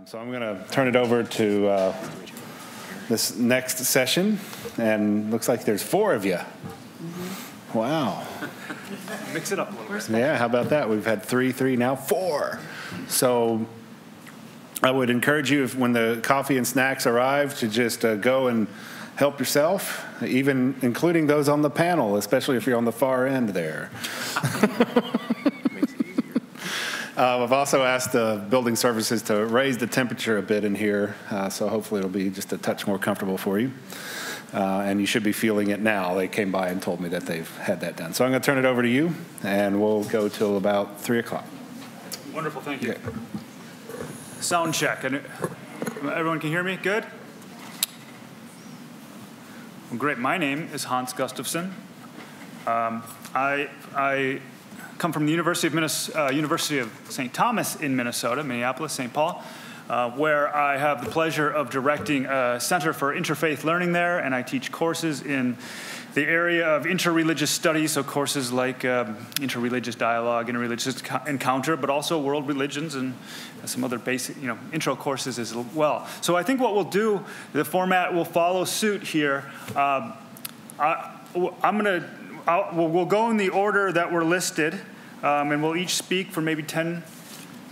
So I'm going to turn it over to this next session, and looks like there's 4 of you. Mm-hmm. Wow. Mix it up a little bit. Yeah, how about that? We've had 3, now 4. So I would encourage you, when the coffee and snacks arrive, to just go and help yourself, even including those on the panel, especially if you're on the far end there. I've also asked the building services to raise the temperature a bit in here, so hopefully it'll be just a touch more comfortable for you. And you should be feeling it now. They came by and told me that they've had that done. So I'm going to turn it over to you, and we'll go till about 3 o'clock. Wonderful, thank you. Okay. Sound check. Everyone can hear me? Good? Well, great. My name is Hans Gustafsson. I come from the University of St. Thomas in Minnesota, Minneapolis, St. Paul, where I have the pleasure of directing a Center for Interfaith Learning there, and I teach courses in the area of interreligious studies, so courses like interreligious dialogue, interreligious encounter, but also world religions and some other basic, intro courses as well. So I think what we'll do, the format will follow suit here. We'll go in the order that we're listed, and we'll each speak for maybe 10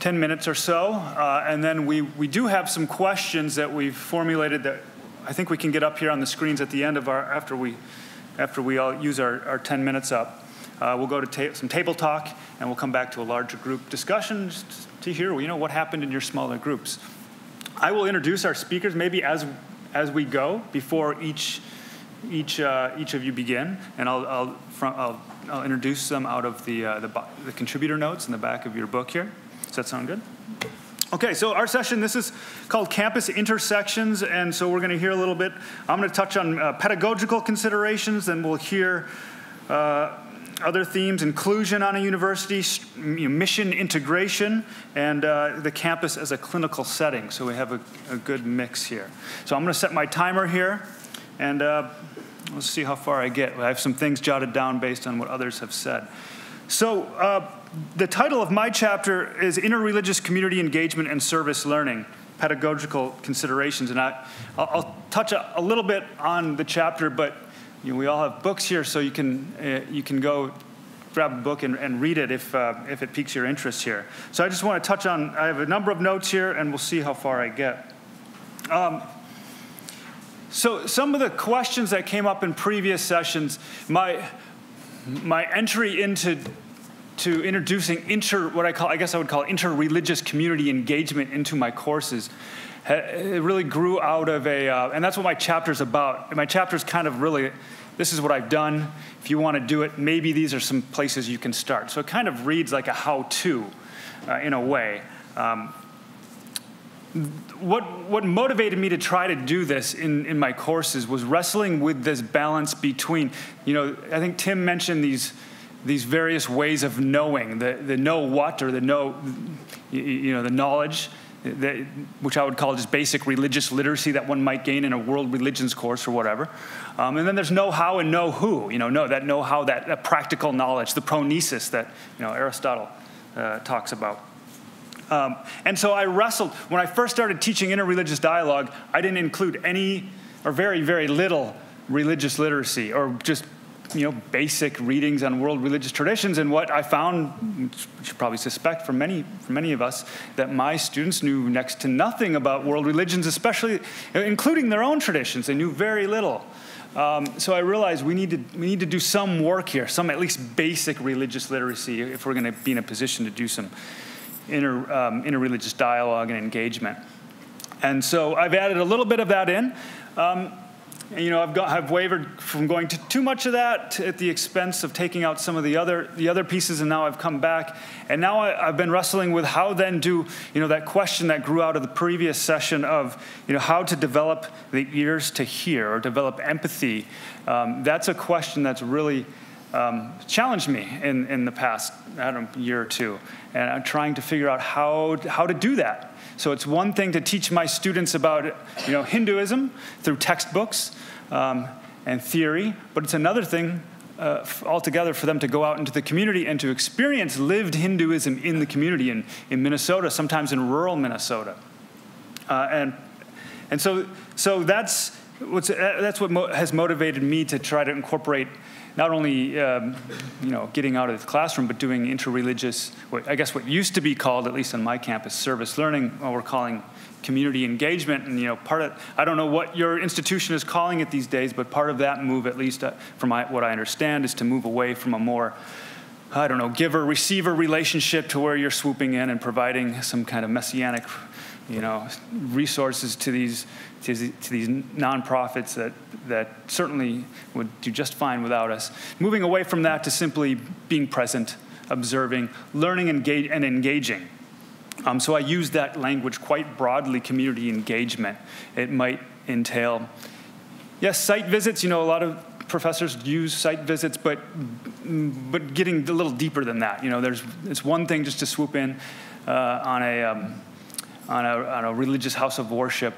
minutes or so. And then we do have some questions that we've formulated that I think we can get up here on the screens at the end of after we all use our 10 minutes up. We'll go to some table talk, and we'll come back to a larger group discussion to hear, what happened in your smaller groups. I will introduce our speakers maybe as we go before each of you begin, and I'll introduce them out of the contributor notes in the back of your book here. Does that sound good? Okay, so our session, this is called Campus Intersections, and so we're going to hear a little bit. I'm going to touch on pedagogical considerations, then we'll hear other themes: inclusion on a university, mission integration, and the campus as a clinical setting. So we have a good mix here. So I'm going to set my timer here, and let's see how far I get. I have some things jotted down based on what others have said. So the title of my chapter is Interreligious Community Engagement and Service Learning, Pedagogical Considerations. And I'll touch a little bit on the chapter, but we all have books here, so you can go grab a book and read it if it piques your interest here. So I just want to touch on, I have a number of notes here, and we'll see how far I get. So some of the questions that came up in previous sessions, my entry into introducing what I would call interreligious community engagement into my courses, it really grew out of and that's what my chapter's about. My chapter's kind of really, this is what I've done. If you want to do it, maybe these are some places you can start. So it kind of reads like a how-to in a way. What motivated me to try to do this in my courses was wrestling with this balance between, I think Tim mentioned these various ways of knowing, the know what, or the know, the knowledge, which I would call just basic religious literacy that one might gain in a world religions course or whatever. And then there's know how and know who, that know how, that practical knowledge, the pronesis that, Aristotle talks about. And so I wrestled. When I first started teaching interreligious dialogue, I didn't include any or very, very little religious literacy or just, basic readings on world religious traditions. And what I found, which you probably suspect for many of us, that my students knew next to nothing about world religions, especially including their own traditions. They knew very little. So I realized we need to do some work here, some at least basic religious literacy, if we're going to be in a position to do some interreligious dialogue and engagement. And so I've added a little bit of that in. I've wavered from going to too much of that at the expense of taking out some of the other pieces, and now I've come back. And now I've been wrestling with how then do, that question that grew out of the previous session of, how to develop the ears to hear or develop empathy. That's a question that's really challenged me in the past, year or two. And I'm trying to figure out how to do that. So it's one thing to teach my students about, Hinduism through textbooks and theory, but it's another thing altogether for them to go out into the community and to experience lived Hinduism in the community in Minnesota, sometimes in rural Minnesota. And so that's what has motivated me to try to incorporate not only getting out of the classroom, but doing interreligious, I guess what used to be called, at least on my campus, service learning, what we're calling community engagement. And part of, I don't know what your institution is calling it these days, but part of that move, at least from what I understand, is to move away from a more, I don't know, giver-receiver relationship to where you're swooping in and providing some kind of messianic, resources to these nonprofits that certainly would do just fine without us. Moving away from that to simply being present, observing, learning, and engaging. So I use that language quite broadly, community engagement. It might entail, yes, site visits. A lot of professors use site visits, but getting a little deeper than that. It's one thing just to swoop in on a religious house of worship,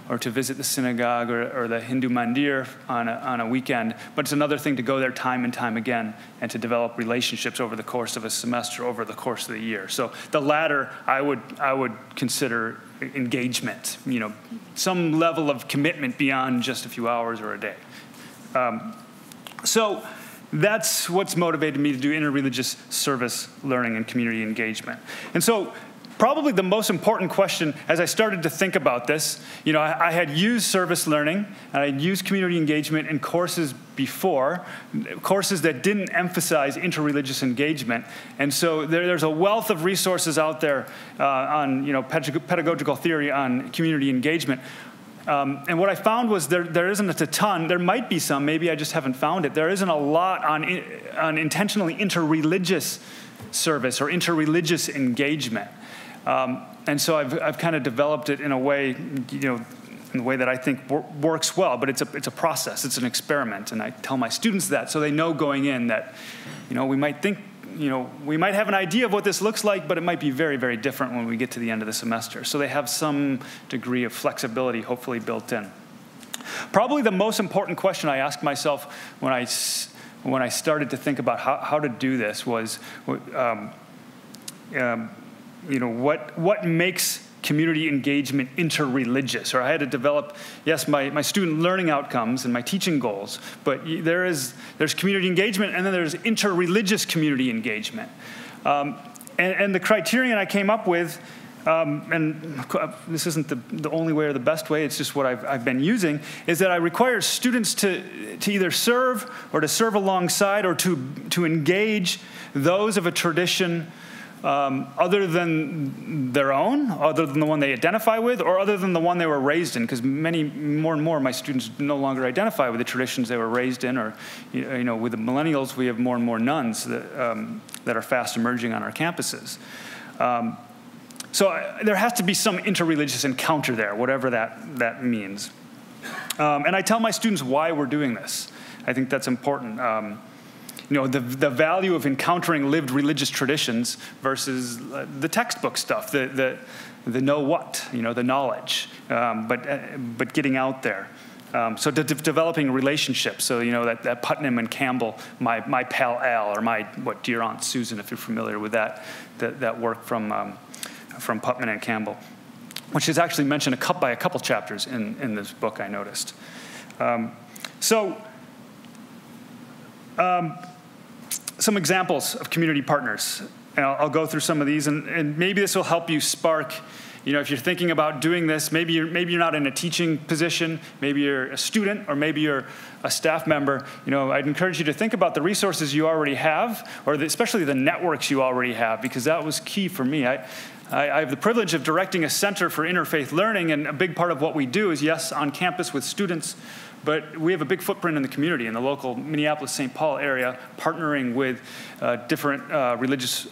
or to visit the synagogue or the Hindu mandir on a weekend, but it's another thing to go there time and time again and to develop relationships over the course of a semester, over the course of the year. So the latter, I would consider engagement, some level of commitment beyond just a few hours or a day. So that's what's motivated me to do interreligious service learning and community engagement. And so probably the most important question as I started to think about this, I had used service learning and I had used community engagement in courses before, courses that didn't emphasize interreligious engagement. And so there's a wealth of resources out there on pedagogical theory on community engagement. And what I found was there isn't a ton. There might be some. Maybe I just haven't found it. There isn't a lot on intentionally interreligious service or interreligious engagement. And so I've kind of developed it in a way, in a way that I think works well. But it's a process. It's an experiment, and I tell my students that so they know going in that, we might think. We might have an idea of what this looks like, but it might be very, very different when we get to the end of the semester. So they have some degree of flexibility, hopefully, built in. Probably the most important question I asked myself when I started to think about how to do this was, what makes community engagement interreligious? Or I had to develop, yes, my student learning outcomes and my teaching goals, but there's community engagement, and then there's interreligious community engagement. And the criterion I came up with, and this isn't the only way or the best way, it's just what I've been using, is that I require students to either serve or to serve alongside or to engage those of a tradition other than their own, other than the one they identify with, or other than the one they were raised in, because more and more of my students no longer identify with the traditions they were raised in, or with the millennials, we have more and more nuns that are fast emerging on our campuses. So there has to be some interreligious encounter there, whatever that means. And I tell my students why we're doing this. I think that's important. The value of encountering lived religious traditions versus the textbook stuff, the know what, the knowledge, but getting out there. So developing relationships. So that Putnam and Campbell, my pal Al, or dear Aunt Susan, if you're familiar with that work from Putnam and Campbell, which is actually mentioned by a couple chapters in this book, I noticed. Some examples of community partners. And I'll go through some of these, and maybe this will help you spark, if you're thinking about doing this, maybe you're not in a teaching position, maybe you're a student, or maybe you're a staff member. I'd encourage you to think about the resources you already have, or especially the networks you already have, because that was key for me. I have the privilege of directing a center for interfaith learning, and a big part of what we do is, yes, on campus with students, but we have a big footprint in the community, in the local Minneapolis-St. Paul area, partnering with different religious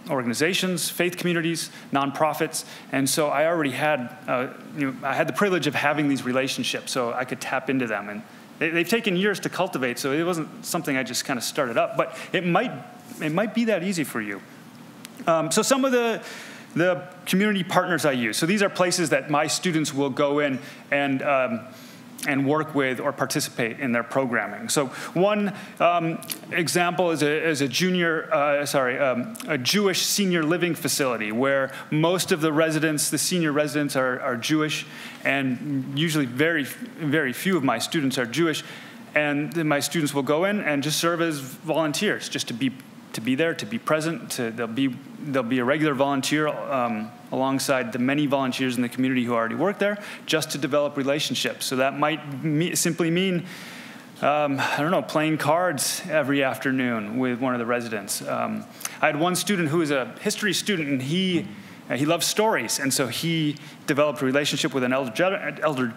organizations, faith communities, nonprofits. And so I already had, I had the privilege of having these relationships, so I could tap into them. And they've taken years to cultivate, so it wasn't something I just kind of started up. But it might be that easy for you. So some of the community partners I use. So these are places that my students will go in and and work with or participate in their programming. So one example is a Jewish senior living facility where most of the residents, the senior residents, are Jewish, and usually very, very few of my students are Jewish. And then my students will go in and just serve as volunteers, just to be there, to be present. They'll be a regular volunteer alongside the many volunteers in the community who already work there, just to develop relationships. So that might simply mean, I don't know, playing cards every afternoon with one of the residents. I had one student who was a history student, and he loves stories, and so he developed a relationship with an elder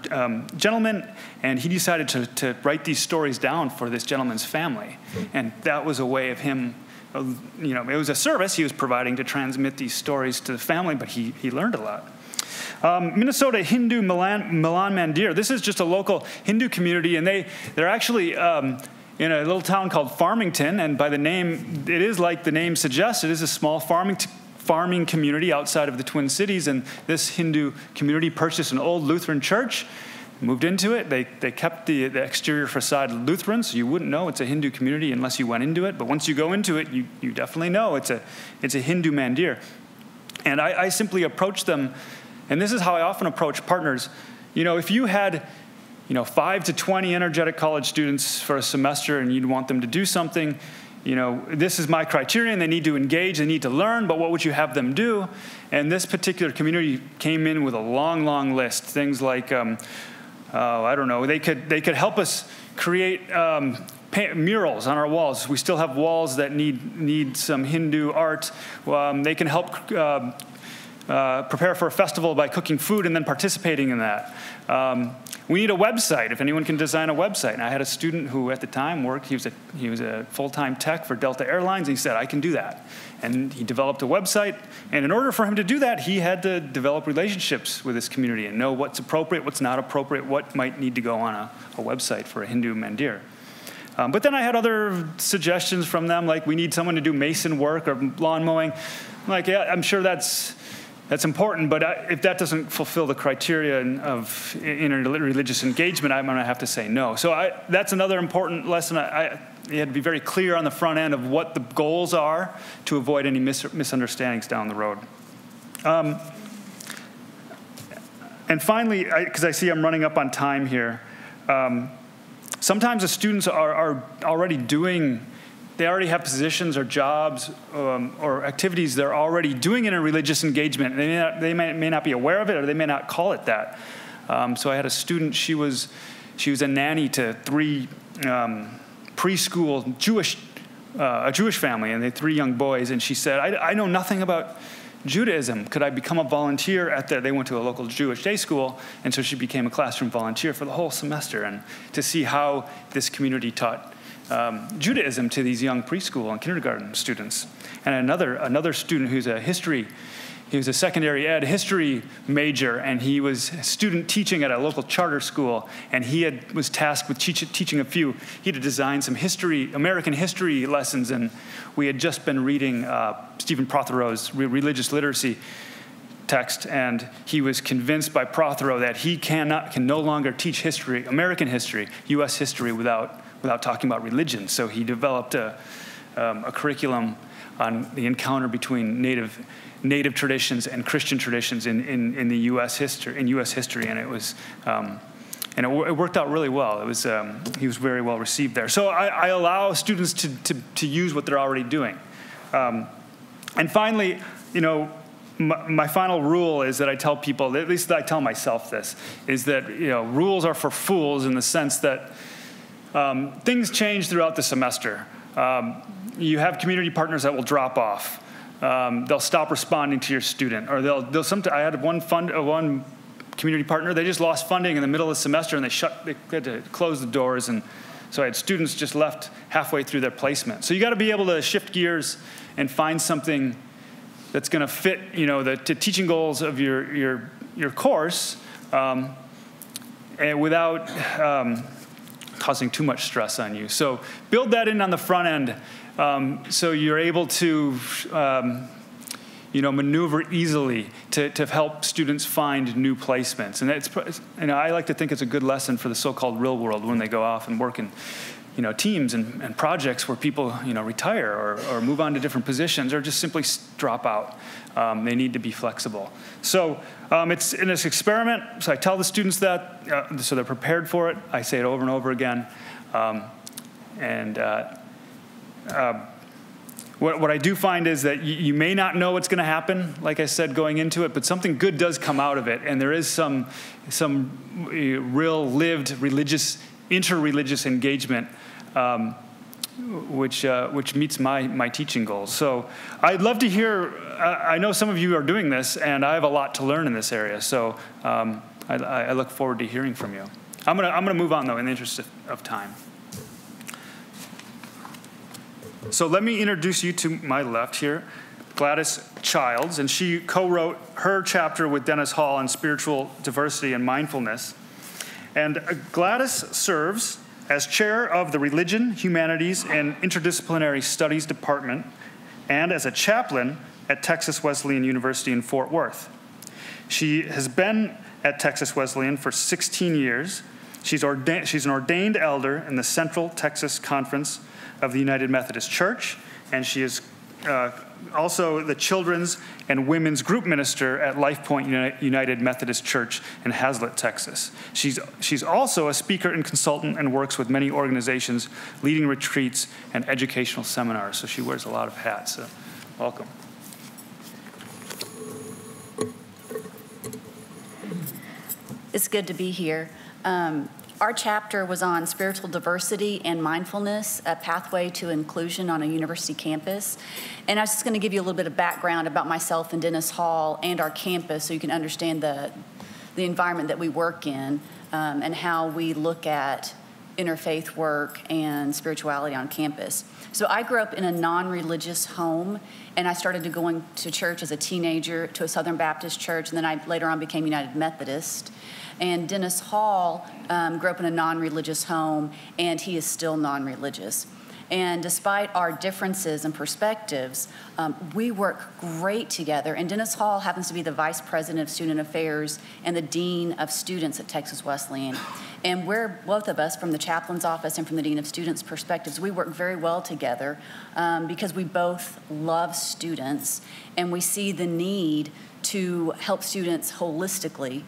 gentleman, and he decided to write these stories down for this gentleman's family. And that was a way of him, it was a service he was providing to transmit these stories to the family, but he learned a lot. Minnesota Hindu Milan Mandir. This is just a local Hindu community, and they're actually in a little town called Farmington, and by the name, it is like the name suggests, it is a small farming community outside of the Twin Cities, and this Hindu community purchased an old Lutheran church, moved into it. They kept the exterior facade Lutheran, so you wouldn't know it's a Hindu community unless you went into it, but once you go into it, you definitely know it's a Hindu mandir. And I simply approached them, and this is how I often approach partners. If you had 5 to 20 energetic college students for a semester and you'd want them to do something, this is my criterion. They need to engage, they need to learn, but what would you have them do? And this particular community came in with a long, long list. Things like, I don't know, they could help us create murals on our walls. We still have walls that need some Hindu art. They can help prepare for a festival by cooking food and then participating in that. We need a website, if anyone can design a website. And I had a student who at the time worked, he was a full-time tech for Delta Airlines, and he said, I can do that. And he developed a website, and in order for him to do that, he had to develop relationships with his community and know what's appropriate, what's not appropriate, what might need to go on a website for a Hindu mandir. But then I had other suggestions from them, like we need someone to do mason work or lawn mowing. I'm like, yeah, I'm sure that's important, but if that doesn't fulfill the criteria of interreligious engagement, I'm going to have to say no. So that's another important lesson. You had to be very clear on the front end of what the goals are to avoid any misunderstandings down the road. And finally, because I see I'm running up on time here, sometimes the students are already they already have positions or jobs or activities they're already doing in a religious engagement. They may not be aware of it, or they may not call it that. So I had a student, she was a nanny to 3 preschool a Jewish family, and they had 3 young boys, and she said, I know nothing about Judaism. Could I become a volunteer they went to a local Jewish day school, and so she became a classroom volunteer for the whole semester, and to see how this community taught Judaism to these young preschool and kindergarten students. And another student who's he was a secondary ed history major, and he was a student teaching at a local charter school, and he was tasked with teaching he had to design some American history lessons, and we had just been reading Stephen Prothero's religious literacy text, and he was convinced by Prothero that he can no longer teach history, American history, U.S. history, without talking about religion. So he developed a curriculum on the encounter between native traditions and Christian traditions in the U.S. history, and it was and it worked out really well. It was he was very well received there. So I allow students to use what they're already doing. And finally, my final rule is that I tell people, at least I tell myself this, is that rules are for fools, in the sense that things change throughout the semester. You have community partners that will drop off. They'll stop responding to your student, or I had one community partner. They just lost funding in the middle of the semester, and they had to close the doors, and so I had students just left halfway through their placement. So you got to be able to shift gears and find something that's going to fit, the teaching goals of your course, and without causing too much stress on you. So build that in on the front end, so you're able to, maneuver easily to help students find new placements. And I like to think it's a good lesson for the so-called real world when they go off and work in teams and projects where people retire or move on to different positions or just simply drop out. They need to be flexible. So it's in this experiment. So I tell the students that so they're prepared for it. I say it over and over again. What I do find is that you may not know what's going to happen, like I said, going into it, but something good does come out of it, and there is some real lived interreligious engagement, which meets my teaching goals. So I'd love to hear. I know some of you are doing this, and I have a lot to learn in this area. So I look forward to hearing from you. I'm gonna move on though, in the interest of time. So let me introduce you to my left here, Gladys Childs, and she co-wrote her chapter with Dennis Hall on spiritual diversity and mindfulness. And Gladys serves as chair of the Religion, Humanities, and Interdisciplinary Studies Department and as a chaplain at Texas Wesleyan University in Fort Worth. She has been at Texas Wesleyan for 16 years. She's an ordained elder in the Central Texas Conference of the United Methodist Church, and she is also the children's and women's group minister at Life Point United Methodist Church in Hazlet, Texas. She's also a speaker and consultant and works with many organizations, leading retreats and educational seminars. So she wears a lot of hats. So welcome. It's good to be here. Our chapter was on spiritual diversity and mindfulness, a pathway to inclusion on a university campus. And I was just going to give you a little bit of background about myself and Dennis Hall and our campus so you can understand the environment that we work in and how we look at interfaith work and spirituality on campus. So I grew up in a non-religious home, and I started going to church as a teenager to a Southern Baptist church, and then I later on became United Methodist. And Dennis Hall grew up in a non-religious home, and he is still non-religious. And despite our differences and perspectives, we work great together. And Dennis Hall happens to be the vice president of student affairs and the dean of students at Texas Wesleyan. And we're, both of us, from the chaplain's office and from the dean of students' perspectives, we work very well together because we both love students, and we see the need to help students holistically,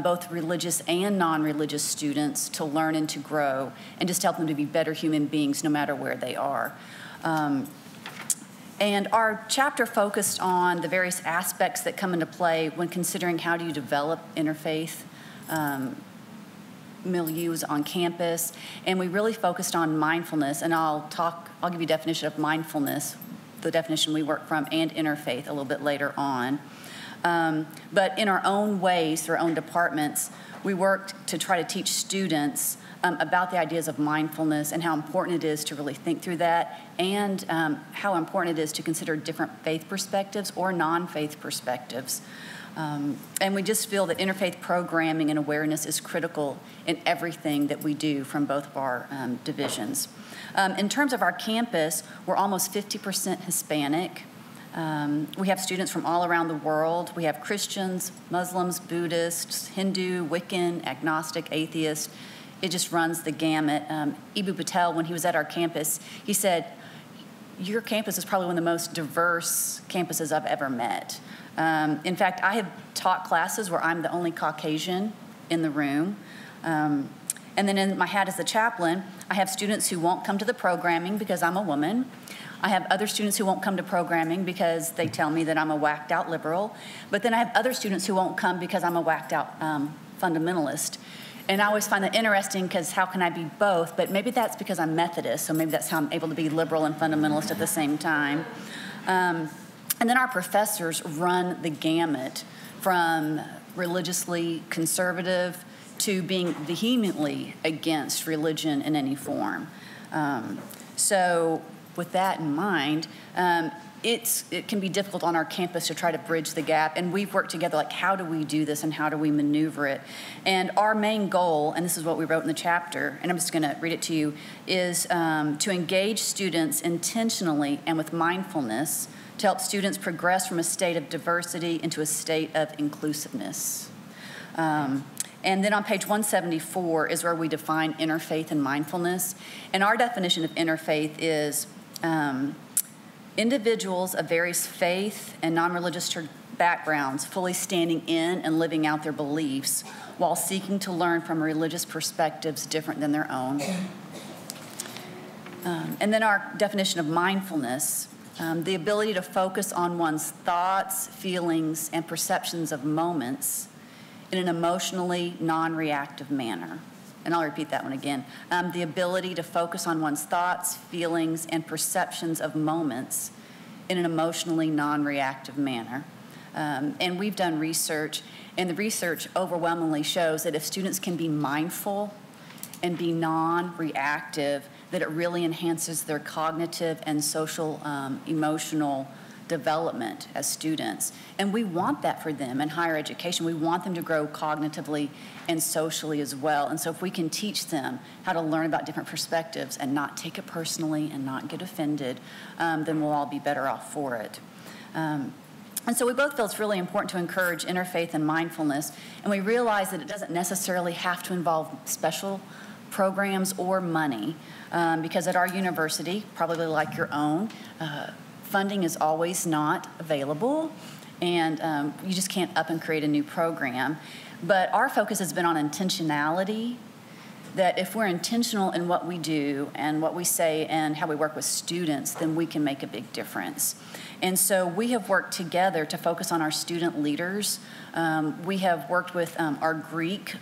both religious and non-religious students, to learn and to grow, and just help them to be better human beings no matter where they are. And our chapter focused on the various aspects that come into play when considering how do you develop interfaith milieus on campus, and we really focused on mindfulness, and I'll give you a definition of mindfulness, the definition we work from, and interfaith a little bit later on. But in our own ways, through our own departments, we worked to try to teach students about the ideas of mindfulness and how important it is to really think through that, and how important it is to consider different faith perspectives or non-faith perspectives. And we just feel that interfaith programming and awareness is critical in everything that we do from both of our divisions. In terms of our campus, we're almost 50% Hispanic. We have students from all around the world. We have Christians, Muslims, Buddhists, Hindu, Wiccan, agnostic, atheist. It just runs the gamut. Ibu Patel, when he was at our campus, he said, "Your campus is probably one of the most diverse campuses I've ever met." In fact, I have taught classes where I'm the only Caucasian in the room. And then in my hat as the chaplain, I have students who won't come to the programming because I'm a woman. I have other students who won't come to programming because they tell me that I'm a whacked out liberal. But then I have other students who won't come because I'm a whacked out fundamentalist. And I always find that interesting because how can I be both? But maybe that's because I'm Methodist, so maybe that's how I'm able to be liberal and fundamentalist at the same time. And then our professors run the gamut from religiously conservative to being vehemently against religion in any form. So with that in mind, it can be difficult on our campus to try to bridge the gap, and we've worked together, like, how do we do this and how do we maneuver it? And our main goal, and this is what we wrote in the chapter, and I'm just gonna read it to you, is to engage students intentionally and with mindfulness to help students progress from a state of diversity into a state of inclusiveness. And then on page 174 is where we define interfaith and mindfulness. And our definition of interfaith is individuals of various faith and non-religious backgrounds fully standing in and living out their beliefs while seeking to learn from religious perspectives different than their own. And then our definition of mindfulness, the ability to focus on one's thoughts, feelings, and perceptions of moments in an emotionally non-reactive manner. And I'll repeat that one again. The ability to focus on one's thoughts, feelings, and perceptions of moments in an emotionally non-reactive manner. And we've done research, and the research overwhelmingly shows that if students can be mindful and be non-reactive, that it really enhances their cognitive and social, emotional development as students. And we want that for them in higher education. We want them to grow cognitively and socially as well. And so if we can teach them how to learn about different perspectives and not take it personally and not get offended, then we'll all be better off for it. And so we both feel it's really important to encourage interfaith and mindfulness, and we realize that it doesn't necessarily have to involve special programs or money, because at our university, probably like your own, funding is always not available, and you just can't up and create a new program. But our focus has been on intentionality, that if we're intentional in what we do and what we say and how we work with students, then we can make a big difference. And so we have worked together to focus on our student leaders. We have worked with our Greek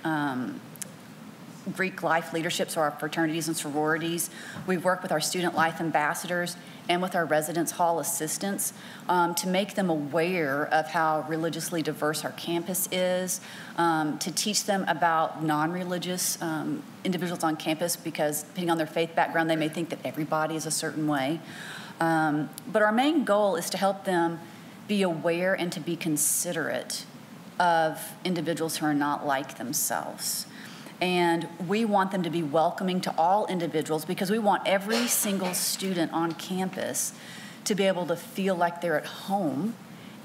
life leadership, so our fraternities and sororities. We've worked with our student life ambassadors and with our residence hall assistants to make them aware of how religiously diverse our campus is, to teach them about non-religious individuals on campus, because depending on their faith background, they may think that everybody is a certain way. But our main goal is to help them be aware and to be considerate of individuals who are not like themselves. And we want them to be welcoming to all individuals, because we want every single student on campus to be able to feel like they're at home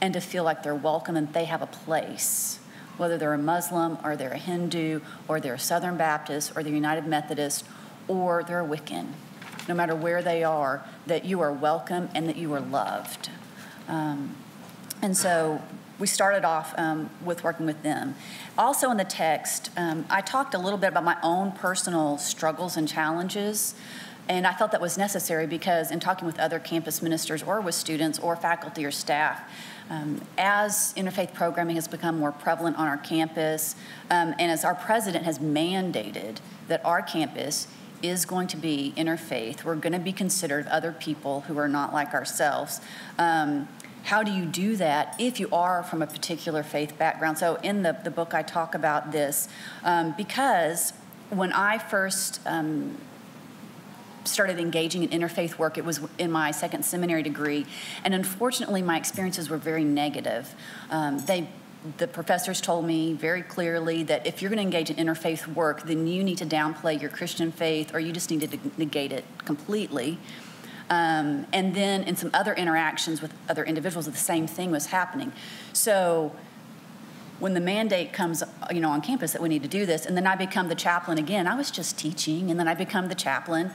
and to feel like they're welcome and they have a place, whether they're a Muslim or they're a Hindu or they're a Southern Baptist or they're United Methodist or they're a Wiccan. No matter where they are, that you are welcome and that you are loved. And so we started off with working with them. Also in the text, I talked a little bit about my own personal struggles and challenges, and I felt that was necessary because in talking with other campus ministers or with students or faculty or staff, as interfaith programming has become more prevalent on our campus, and as our president has mandated that our campus is going to be interfaith, we're going to be considered other people who are not like ourselves. How do you do that if you are from a particular faith background? So in the book I talk about this because when I first started engaging in interfaith work, it was in my second seminary degree, and unfortunately my experiences were very negative. The professors told me very clearly that if you're going to engage in interfaith work, then you need to downplay your Christian faith, or you just need to negate it completely. And then in some other interactions with other individuals, the same thing was happening. So when the mandate comes, on campus that we need to do this, and then I become the chaplain again, I was just teaching, and then I become the chaplain.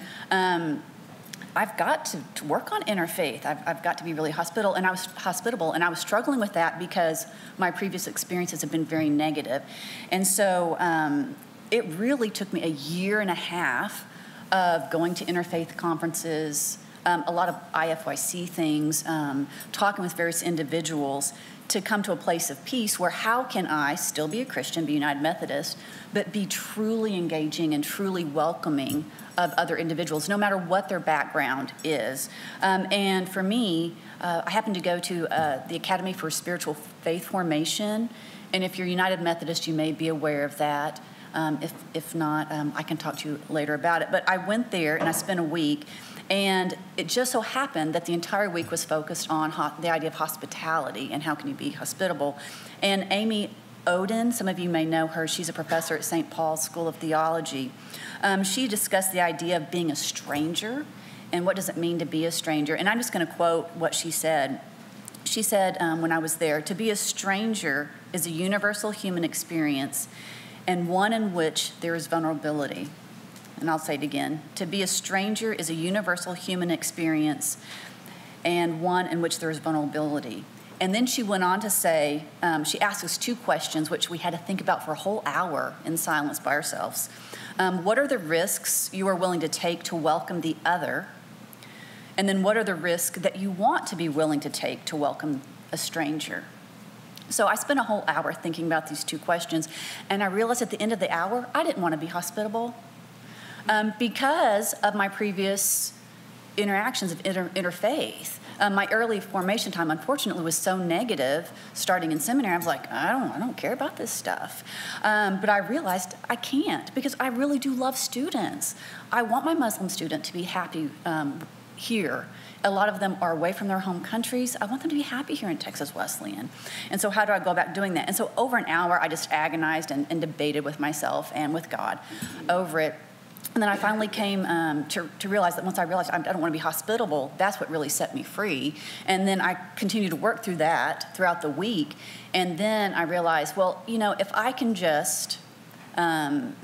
I've got to work on interfaith. I've got to be really hospitable, and I was struggling with that because my previous experiences have been very negative. And so it really took me a year and a half of going to interfaith conferences, a lot of IFYC things, talking with various individuals to come to a place of peace where how can I still be a Christian, be United Methodist, but be truly engaging and truly welcoming of other individuals, no matter what their background is. And for me, I happened to go to the Academy for Spiritual Faith Formation, and if you're United Methodist, you may be aware of that. If not, I can talk to you later about it. But I went there and I spent a week, and it just so happened that the entire week was focused on the idea of hospitality and how can you be hospitable. And Amy Oden, some of you may know her, she's a professor at St. Paul's School of Theology. She discussed the idea of being a stranger and what does it mean to be a stranger. And I'm just going to quote what she said. she said when I was there, to be a stranger is a universal human experience and one in which there is vulnerability. And I'll say it again. To be a stranger is a universal human experience and one in which there is vulnerability. And then she went on to say, she asked us 2 questions, which we had to think about for a whole hour in silence by ourselves. What are the risks you are willing to take to welcome the other? And then what are the risks that you want to be willing to take to welcome a stranger? So I spent a whole hour thinking about these 2 questions, and I realized at the end of the hour, I didn't want to be hospitable because of my previous interactions of interfaith. My early formation time, unfortunately, was so negative. Starting in seminary, I was like, I don't care about this stuff. But I realized I can't because I really do love students. I want my Muslim student to be happy here. A lot of them are away from their home countries. I want them to be happy here in Texas Wesleyan. And so how do I go about doing that? And so over an hour, I just agonized and debated with myself and with God over it. And then I finally came to realize that once I realized I don't want to be hospitable, that's what really set me free. And then I continued to work through that throughout the week. And then I realized, well, you know, if I can just come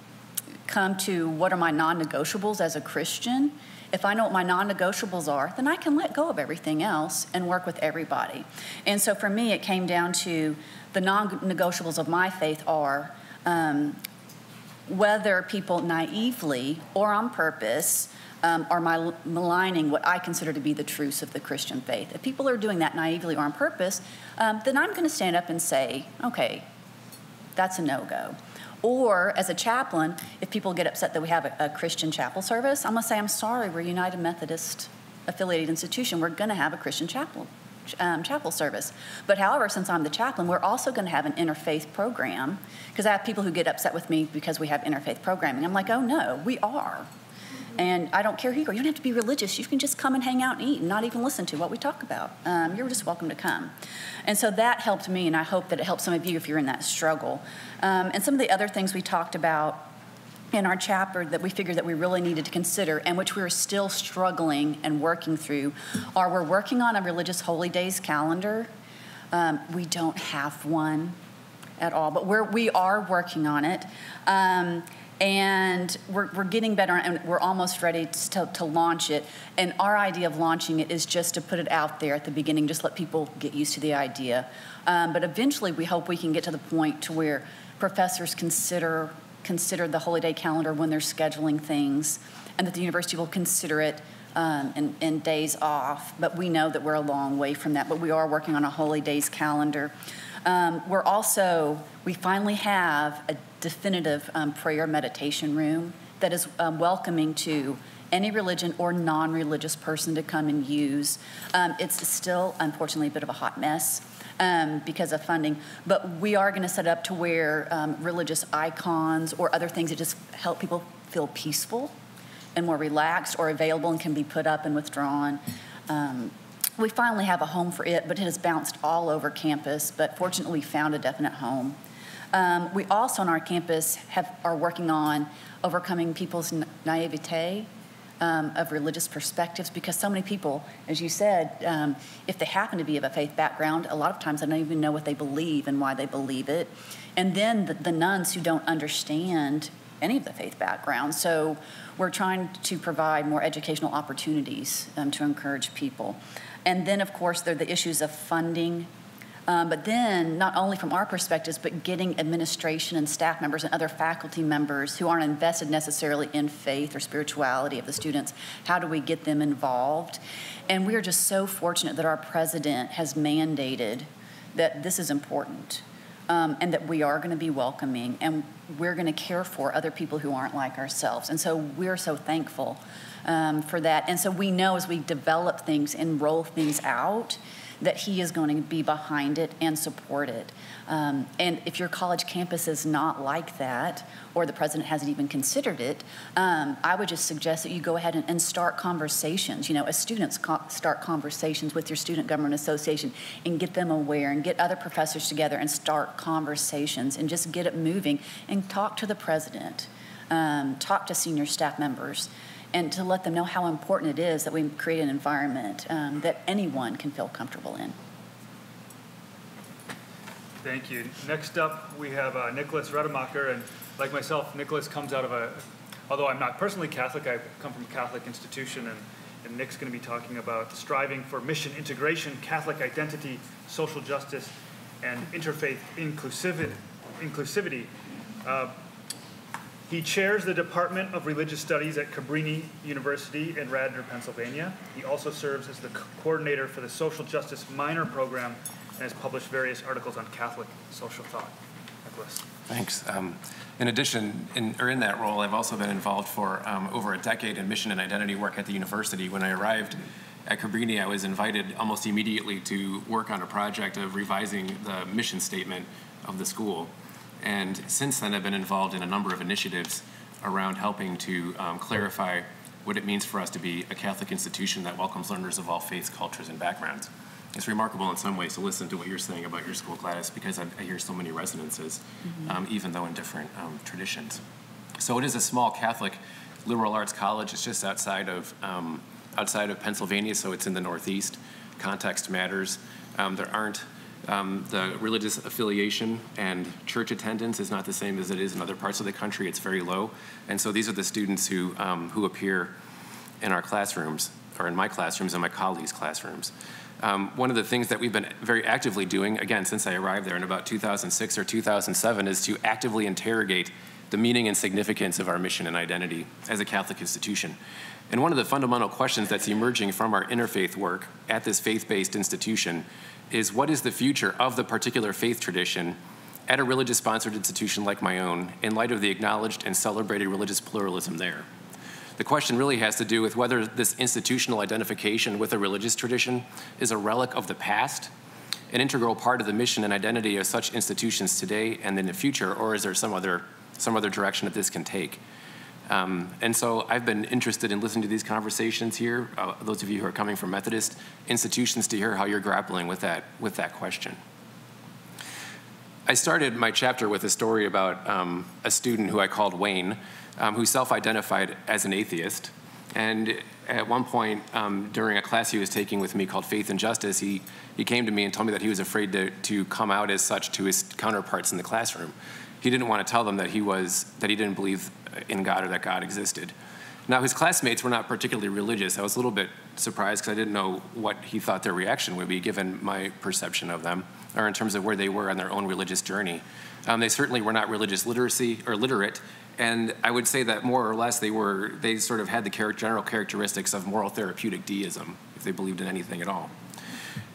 to what are my non-negotiables as a Christian, if I know what my non-negotiables are, then I can let go of everything else and work with everybody. And so for me, it came down to the non-negotiables of my faith are whether people naively or on purpose are maligning what I consider to be the truths of the Christian faith. If people are doing that naively or on purpose, then I'm going to stand up and say, okay, that's a no-go. Or as a chaplain, if people get upset that we have a Christian chapel service, I'm going to say, I'm sorry, we're a United Methodist affiliated institution. We're going to have a Christian chapel service. But however, since I'm the chaplain, we're also going to have an interfaith program because I have people who get upset with me because we have interfaith programming. I'm like, oh no, we are. And I don't care who you are. You don't have to be religious. You can just come and hang out and eat and not even listen to what we talk about. You're just welcome to come. And so that helped me, and I hope that it helps some of you if you're in that struggle. And some of the other things we talked about in our chapter that we figured that we really needed to consider and which we are still struggling and working through are we're working on a religious holy days calendar. We don't have one at all, but we are working on it. And we're getting better, and we're almost ready to launch it. And our idea of launching it is just to put it out there at the beginning, just let people get used to the idea. But eventually, we hope we can get to the point to where professors consider the Holy Day calendar when they're scheduling things, and that the university will consider it in days off. But we know that we're a long way from that. But we are working on a Holy Days calendar. We finally have a definitive prayer meditation room that is welcoming to any religion or non-religious person to come and use. It's still, unfortunately, a bit of a hot mess because of funding, but we are going to set up to where religious icons or other things that just help people feel peaceful and more relaxed or available and can be put up and withdrawn. We finally have a home for it, but it has bounced all over campus, but fortunately we found a definite home. We also on our campus are working on overcoming people's naivete of religious perspectives, because so many people, as you said, if they happen to be of a faith background, a lot of times they don't even know what they believe and why they believe it. And then the nuns who don't understand any of the faith backgrounds. So we're trying to provide more educational opportunities to encourage people. And then, of course, there are the issues of funding. But then, not only from our perspectives, but getting administration and staff members and other faculty members who aren't invested necessarily in faith or spirituality of the students, how do we get them involved? And we are just so fortunate that our president has mandated that this is important and that we are going to be welcoming and we're going to care for other people who aren't like ourselves. And so we're so thankful for that. And so we know as we develop things and roll things out, that he is going to be behind it and support it. And if your college campus is not like that, or the president hasn't even considered it, I would just suggest that you go ahead and start conversations. You know, as students, start conversations with your student government association and get them aware and get other professors together and start conversations and just get it moving and talk to the president, talk to senior staff members, and to let them know how important it is that we create an environment that anyone can feel comfortable in. Thank you. Next up, we have Nicholas Rademacher, and like myself, Nicholas comes out of although I'm not personally Catholic, I come from a Catholic institution, and Nick's going to be talking about striving for mission integration, Catholic identity, social justice, and interfaith inclusivity. He chairs the Department of Religious Studies at Cabrini University in Radnor, Pennsylvania. He also serves as the coordinator for the Social Justice Minor Program and has published various articles on Catholic social thought. Nicholas. Thanks. In addition, in that role, I've also been involved for over a decade in mission and identity work at the university. When I arrived at Cabrini, I was invited almost immediately to work on a project of revising the mission statement of the school. And since then, I've been involved in a number of initiatives around helping to clarify what it means for us to be a Catholic institution that welcomes learners of all faiths, cultures, and backgrounds. It's remarkable in some ways to listen to what you're saying about your school, Gladys, because I hear so many resonances, even though in different traditions. So it is a small Catholic liberal arts college. It's just outside of Pennsylvania, so it's in the Northeast. Context matters. There aren't the religious affiliation and church attendance is not the same as it is in other parts of the country. It's very low. And so these are the students who appear in our classrooms, or in my classrooms and my colleagues' classrooms. One of the things that we've been very actively doing, again, since I arrived there in about 2006 or 2007, is to actively interrogate the meaning and significance of our mission and identity as a Catholic institution. And one of the fundamental questions that's emerging from our interfaith work at this faith-based institution is, what is the future of the particular faith tradition at a religious-sponsored institution like my own in light of the acknowledged and celebrated religious pluralism there? The question really has to do with whether this institutional identification with a religious tradition is a relic of the past, an integral part of the mission and identity of such institutions today and in the future, or is there some other direction that this can take? And so I've been interested in listening to these conversations here, those of you who are coming from Methodist institutions, to hear how you're grappling with that question. I started my chapter with a story about a student who I called Wayne, who self-identified as an atheist. And at one point during a class he was taking with me called Faith and Justice, he came to me and told me that he was afraid to come out as such to his counterparts in the classroom. He didn't want to tell them that he didn't believe in God or that God existed. Now, his classmates were not particularly religious. I was a little bit surprised because I didn't know what he thought their reaction would be given my perception of them, or in terms of where they were on their own religious journey. They certainly were not religious literacy or literate, and I would say that more or less they sort of had the general characteristics of moral therapeutic deism, if they believed in anything at all.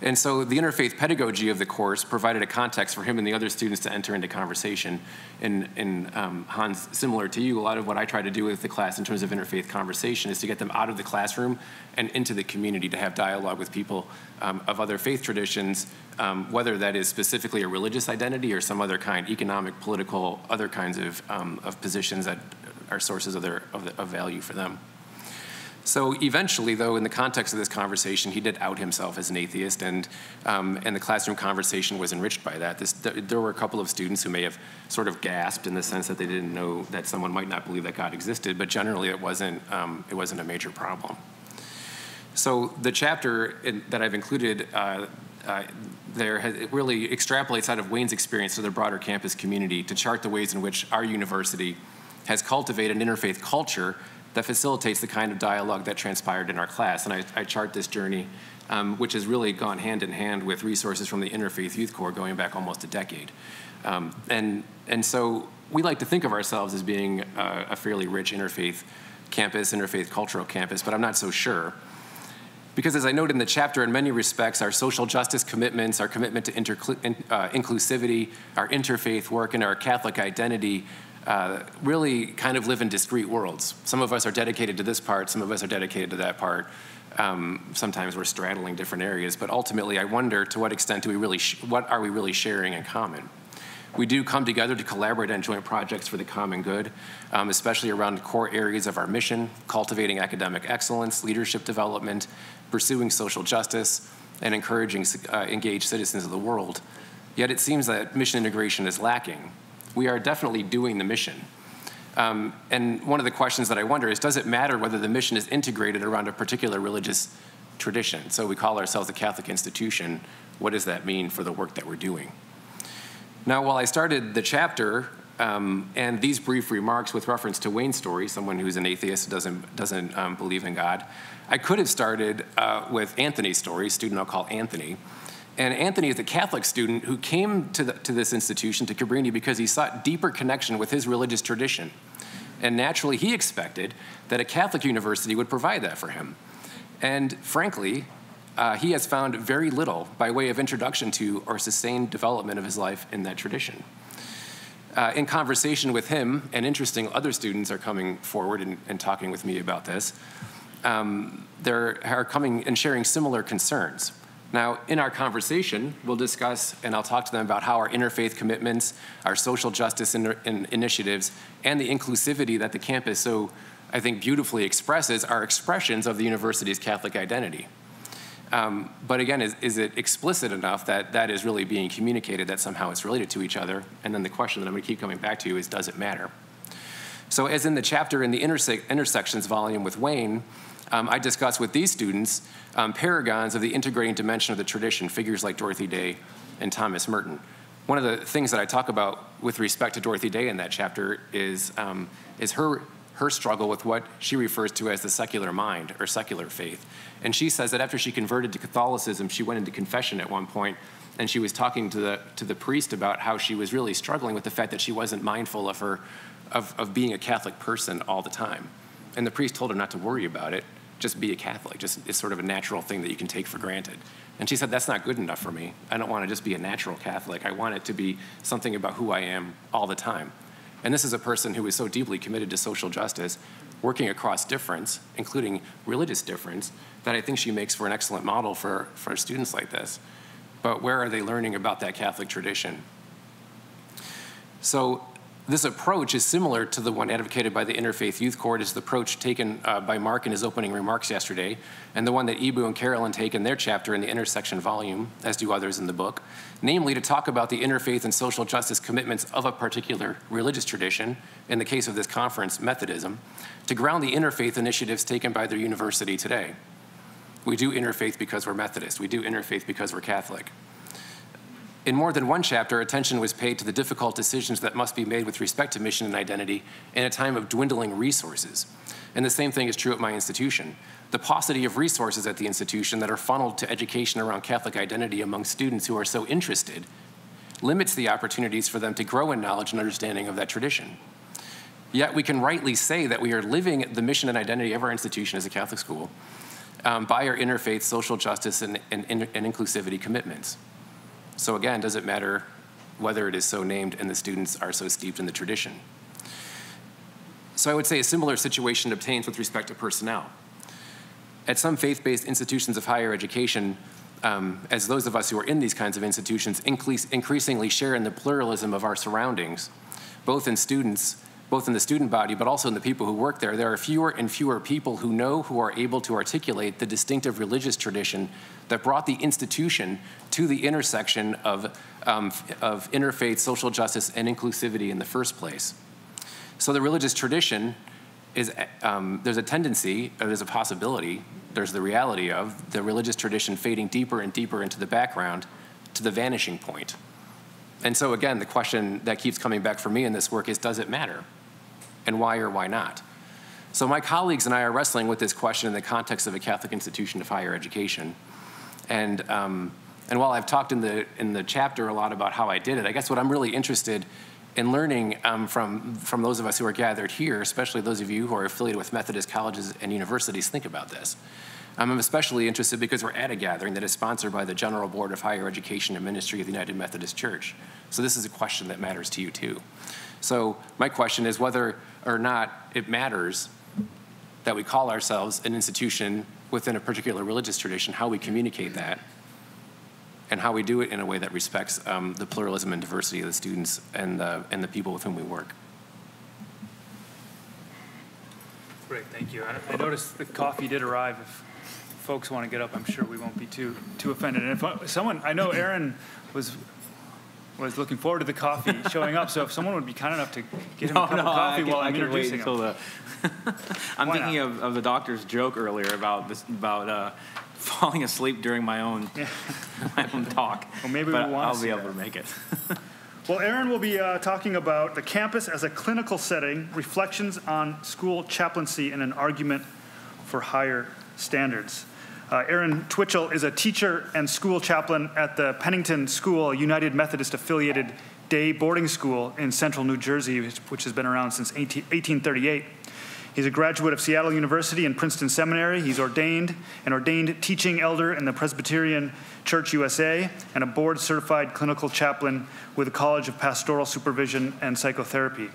And so the interfaith pedagogy of the course provided a context for him and the other students to enter into conversation. And Hans, similar to you, a lot of what I try to do with the class in terms of interfaith conversation is to get them out of the classroom and into the community to have dialogue with people of other faith traditions, whether that is specifically a religious identity or some other kind, economic, political, other kinds of positions that are sources of value for them. So eventually, though, in the context of this conversation, he did out himself as an atheist, and the classroom conversation was enriched by that. There were a couple of students who may have sort of gasped in the sense that they didn't know that someone might not believe that God existed, but generally it wasn't a major problem. So the chapter that I've included there it really extrapolates out of Wayne's experience to the broader campus community to chart the ways in which our university has cultivated an interfaith culture that facilitates the kind of dialogue that transpired in our class. And I chart this journey, which has really gone hand in hand with resources from the Interfaith Youth Corps going back almost a decade. And so we like to think of ourselves as being a fairly rich interfaith campus, interfaith cultural campus, but I'm not so sure. Because as I noted in the chapter, in many respects, our social justice commitments, our commitment to inclusivity, our interfaith work, and our Catholic identity really kind of live in discrete worlds. Some of us are dedicated to this part, some of us are dedicated to that part. Sometimes we're straddling different areas, but ultimately I wonder to what extent what are we really sharing in common? We do come together to collaborate on joint projects for the common good, especially around core areas of our mission, cultivating academic excellence, leadership development, pursuing social justice, and encouraging engaged citizens of the world. Yet it seems that mission integration is lacking. We are definitely doing the mission. And one of the questions that I wonder is, does it matter whether the mission is integrated around a particular religious tradition? So we call ourselves a Catholic institution. What does that mean for the work that we're doing? Now, while I started the chapter and these brief remarks with reference to Wayne's story, someone who's an atheist who doesn't believe in God, I could have started with Anthony's story, a student I'll call Anthony. And Anthony is a Catholic student who came to this institution, to Cabrini, because he sought deeper connection with his religious tradition. And naturally, he expected that a Catholic university would provide that for him. And frankly, he has found very little by way of introduction to or sustained development of his life in that tradition. In conversation with him, and interesting, other students are coming forward and talking with me about this, they're coming and sharing similar concerns. Now, in our conversation, we'll discuss, and I'll talk to them about how our interfaith commitments, our social justice initiatives, and the inclusivity that the campus so, I think, beautifully expresses are expressions of the university's Catholic identity. But again, is it explicit enough that that is really being communicated, that somehow it's related to each other? And then the question that I'm going to keep coming back to is, does it matter? So as in the chapter in the intersections volume with Wayne, I discuss with these students paragons of the integrating dimension of the tradition, figures like Dorothy Day and Thomas Merton. One of the things that I talk about with respect to Dorothy Day in that chapter is her struggle with what she refers to as the secular mind or secular faith. And she says that after she converted to Catholicism, she went into confession at one point, and she was talking to the priest about how she was really struggling with the fact that she wasn't mindful of being a Catholic person all the time. And the priest told her not to worry about it, just be a Catholic. It's sort of a natural thing that you can take for granted. And she said, that's not good enough for me. I don't want to just be a natural Catholic. I want it to be something about who I am all the time. And this is a person who is so deeply committed to social justice, working across difference, including religious difference, that I think she makes for an excellent model for students like this. But where are they learning about that Catholic tradition? So this approach is similar to the one advocated by the Interfaith Youth Court. Is the approach taken by Mark in his opening remarks yesterday, and the one that Ibu and Carolyn take in their chapter in the intersection volume, as do others in the book, namely to talk about the interfaith and social justice commitments of a particular religious tradition, in the case of this conference, Methodism, to ground the interfaith initiatives taken by their university today. We do interfaith because we're Methodist. We do interfaith because we're Catholic. In more than one chapter, attention was paid to the difficult decisions that must be made with respect to mission and identity in a time of dwindling resources. And the same thing is true at my institution. The paucity of resources at the institution that are funneled to education around Catholic identity among students who are so interested limits the opportunities for them to grow in knowledge and understanding of that tradition. Yet we can rightly say that we are living the mission and identity of our institution as a Catholic school by our interfaith, social justice, and inclusivity commitments. So again, does it matter whether it is so named and the students are so steeped in the tradition? So I would say a similar situation obtains with respect to personnel. At some faith-based institutions of higher education, as those of us who are in these kinds of institutions increasingly share in the pluralism of our surroundings, both in the student body, but also in the people who work there, there are fewer and fewer people who are able to articulate the distinctive religious tradition that brought the institution to the intersection of interfaith, social justice, and inclusivity in the first place. So the religious tradition is, there's a tendency, or there's a possibility, there's the reality of the religious tradition fading deeper and deeper into the background to the vanishing point. And so again, the question that keeps coming back for me in this work is, does it matter? And why or why not? So my colleagues and I are wrestling with this question in the context of a Catholic institution of higher education. And while I've talked in the chapter a lot about how I did it, I guess what I'm really interested in learning from those of us who are gathered here, especially those of you who are affiliated with Methodist colleges and universities, think about this. I'm especially interested because we're at a gathering that is sponsored by the General Board of Higher Education and Ministry of the United Methodist Church. So this is a question that matters to you too. So my question is whether or not it matters that we call ourselves an institution within a particular religious tradition, how we communicate that, and how we do it in a way that respects the pluralism and diversity of the students and the people with whom we work. Great, thank you. I noticed the coffee did arrive. If folks want to get up, I'm sure we won't be too offended. And if someone, I know Aaron was looking forward to the coffee showing up, so if someone would be kind enough to get him a cup of coffee while I'm introducing him. I'm thinking of the doctor's joke earlier about falling asleep during my own talk. Well, maybe but we want I'll to be see able that. to make it. Well, Aaron will be talking about the campus as a clinical setting, reflections on school chaplaincy, and an argument for higher standards. Aaron Twitchell is a teacher and school chaplain at the Pennington School, a United Methodist-affiliated day boarding school in central New Jersey, which has been around since 1838. He's a graduate of Seattle University and Princeton Seminary. He's an ordained teaching elder in the Presbyterian Church USA, and a board-certified clinical chaplain with the College of Pastoral Supervision and Psychotherapy.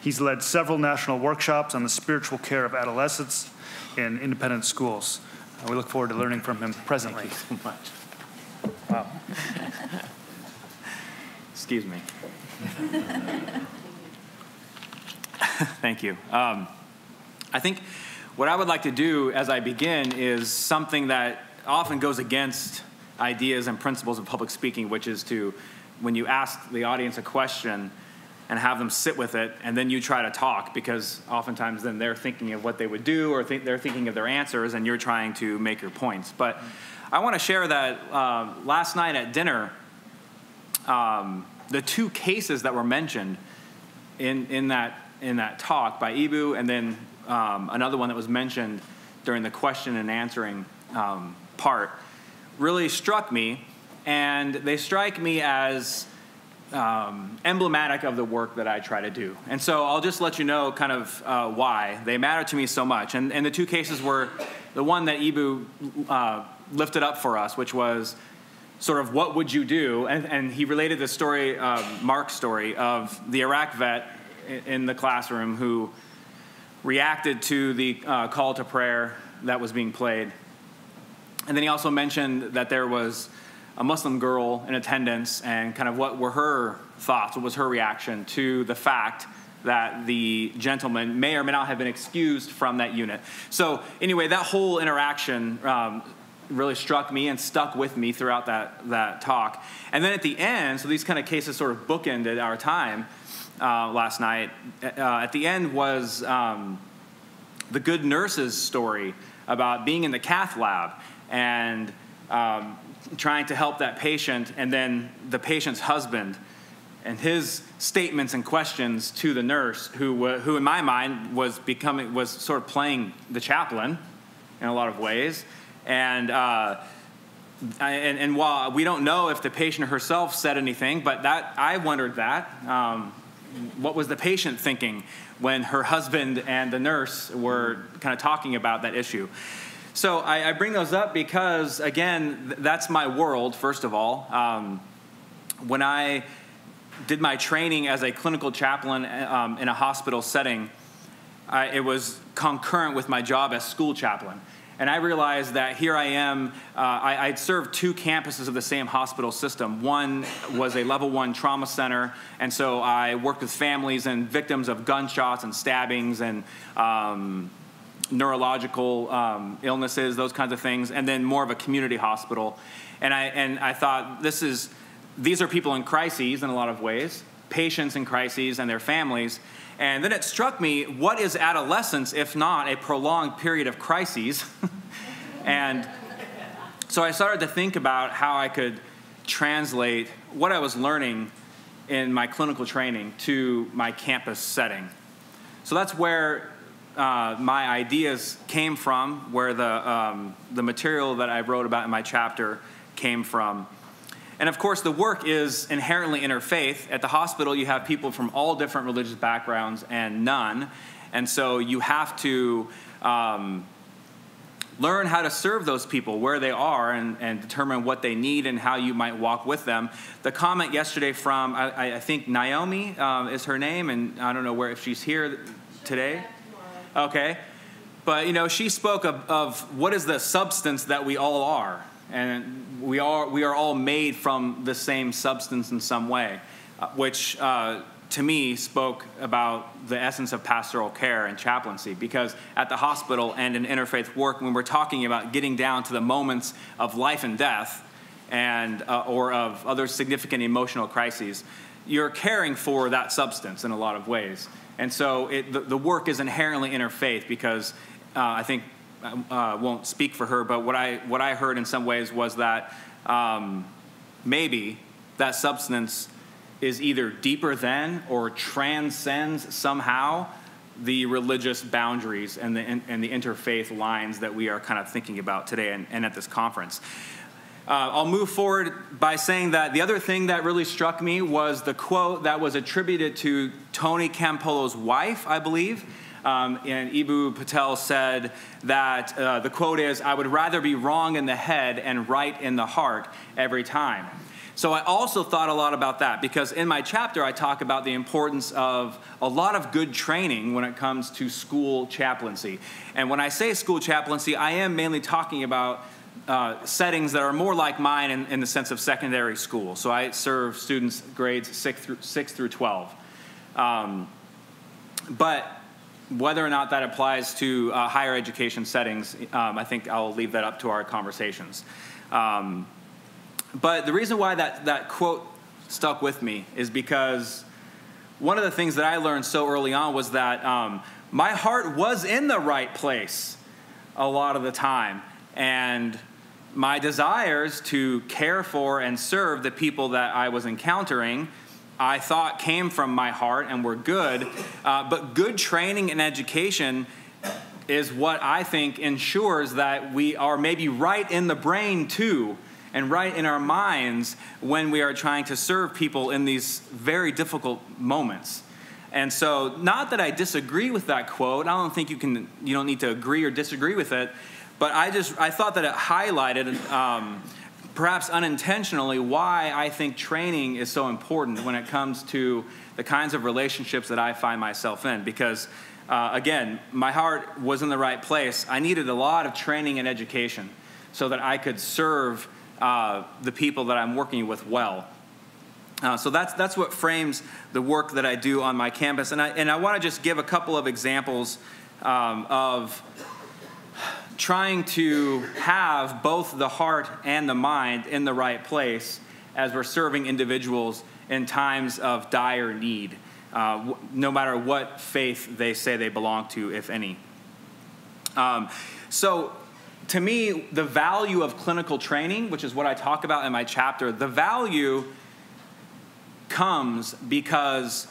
He's led several national workshops on the spiritual care of adolescents in independent schools. We look forward to learning from him presently. Thank you so much. Wow. Excuse me. Thank you. I think what I would like to do as I begin is something that often goes against ideas and principles of public speaking, which is to, when you ask the audience a question and have them sit with it, and then you try to talk, because oftentimes then they're thinking of what they would do, or they're thinking of their answers, and you're trying to make your points. But I want to share that last night at dinner, the two cases that were mentioned in that talk by Ibu, and then another one that was mentioned during the question and answering part, really struck me, and they strike me as emblematic of the work that I try to do. And so I'll just let you know kind of why they matter to me so much. And the two cases were the one that Ibu lifted up for us, which was sort of what would you do? And he related the story, Mark's story, of the Iraq vet in the classroom who reacted to the call to prayer that was being played. And then he also mentioned that there was a Muslim girl in attendance, and kind of what were her thoughts, what was her reaction to the fact that the gentleman may or may not have been excused from that unit. So anyway, that whole interaction really struck me and stuck with me throughout that talk. And then at the end, so these kind of cases sort of bookended our time last night. At the end was the good nurse's story about being in the cath lab and trying to help that patient, and then the patient's husband and his statements and questions to the nurse, who in my mind was sort of playing the chaplain in a lot of ways. And while we don't know if the patient herself said anything, but I wondered that. What was the patient thinking when her husband and the nurse were kind of talking about that issue? So I bring those up because, again, that's my world, first of all. When I did my training as a clinical chaplain in a hospital setting, it was concurrent with my job as school chaplain. And I realized that here I am, I'd served two campuses of the same hospital system. One was a level 1 trauma center, and so I worked with families and victims of gunshots and stabbings and neurological illnesses, those kinds of things, and then more of a community hospital. And I thought, these are people in crises in a lot of ways, patients in crises and their families. And then it struck me, what is adolescence if not a prolonged period of crises? And so I started to think about how I could translate what I was learning in my clinical training to my campus setting. So that's where my ideas came from, where the material that I wrote about in my chapter came from. And of course, the work is inherently interfaith. At the hospital, you have people from all different religious backgrounds and none. And so you have to learn how to serve those people where they are and determine what they need and how you might walk with them. The comment yesterday from, I think Naomi is her name, and I don't know if she's here today. Okay. But, she spoke of what is the substance that we all are. And we are all made from the same substance in some way, which to me spoke about the essence of pastoral care and chaplaincy. Because at the hospital and in interfaith work, when we're talking about getting down to the moments of life and death, and or of other significant emotional crises, you're caring for that substance in a lot of ways. And so the work is inherently interfaith, because I think. Won't speak for her, but what I heard in some ways was that maybe that substance is either deeper than or transcends somehow the religious boundaries and the interfaith lines that we are kind of thinking about today and at this conference. I'll move forward by saying that the other thing that really struck me was the quote that was attributed to Tony Campolo's wife, I believe. And Ibu Patel said that the quote is, "I would rather be wrong in the head and right in the heart every time." So I also thought a lot about that, because in my chapter I talk about the importance of a lot of good training when it comes to school chaplaincy. And when I say school chaplaincy, I am mainly talking about settings that are more like mine in the sense of secondary school. So I serve students grades 6 through 12. But whether or not that applies to higher education settings, I think I'll leave that up to our conversations. But the reason why that quote stuck with me is because one of the things that I learned so early on was that my heart was in the right place a lot of the time. And my desires to care for and serve the people that I was encountering, I thought came from my heart and were good. But good training and education is what I think ensures that we are maybe right in the brain too, and right in our minds when we are trying to serve people in these very difficult moments. And so, not that I disagree with that quote. I don't think you don't need to agree or disagree with it. But I thought that it highlighted, perhaps unintentionally, why I think training is so important when it comes to the kinds of relationships that I find myself in. Because, again, my heart was in the right place. I needed a lot of training and education so that I could serve the people that I'm working with well. So that's what frames the work that I do on my campus. And I want to just give a couple of examples of trying to have both the heart and the mind in the right place as we're serving individuals in times of dire need, no matter what faith they say they belong to, if any. So to me, the value of clinical training, which is what I talk about in my chapter, the value comes because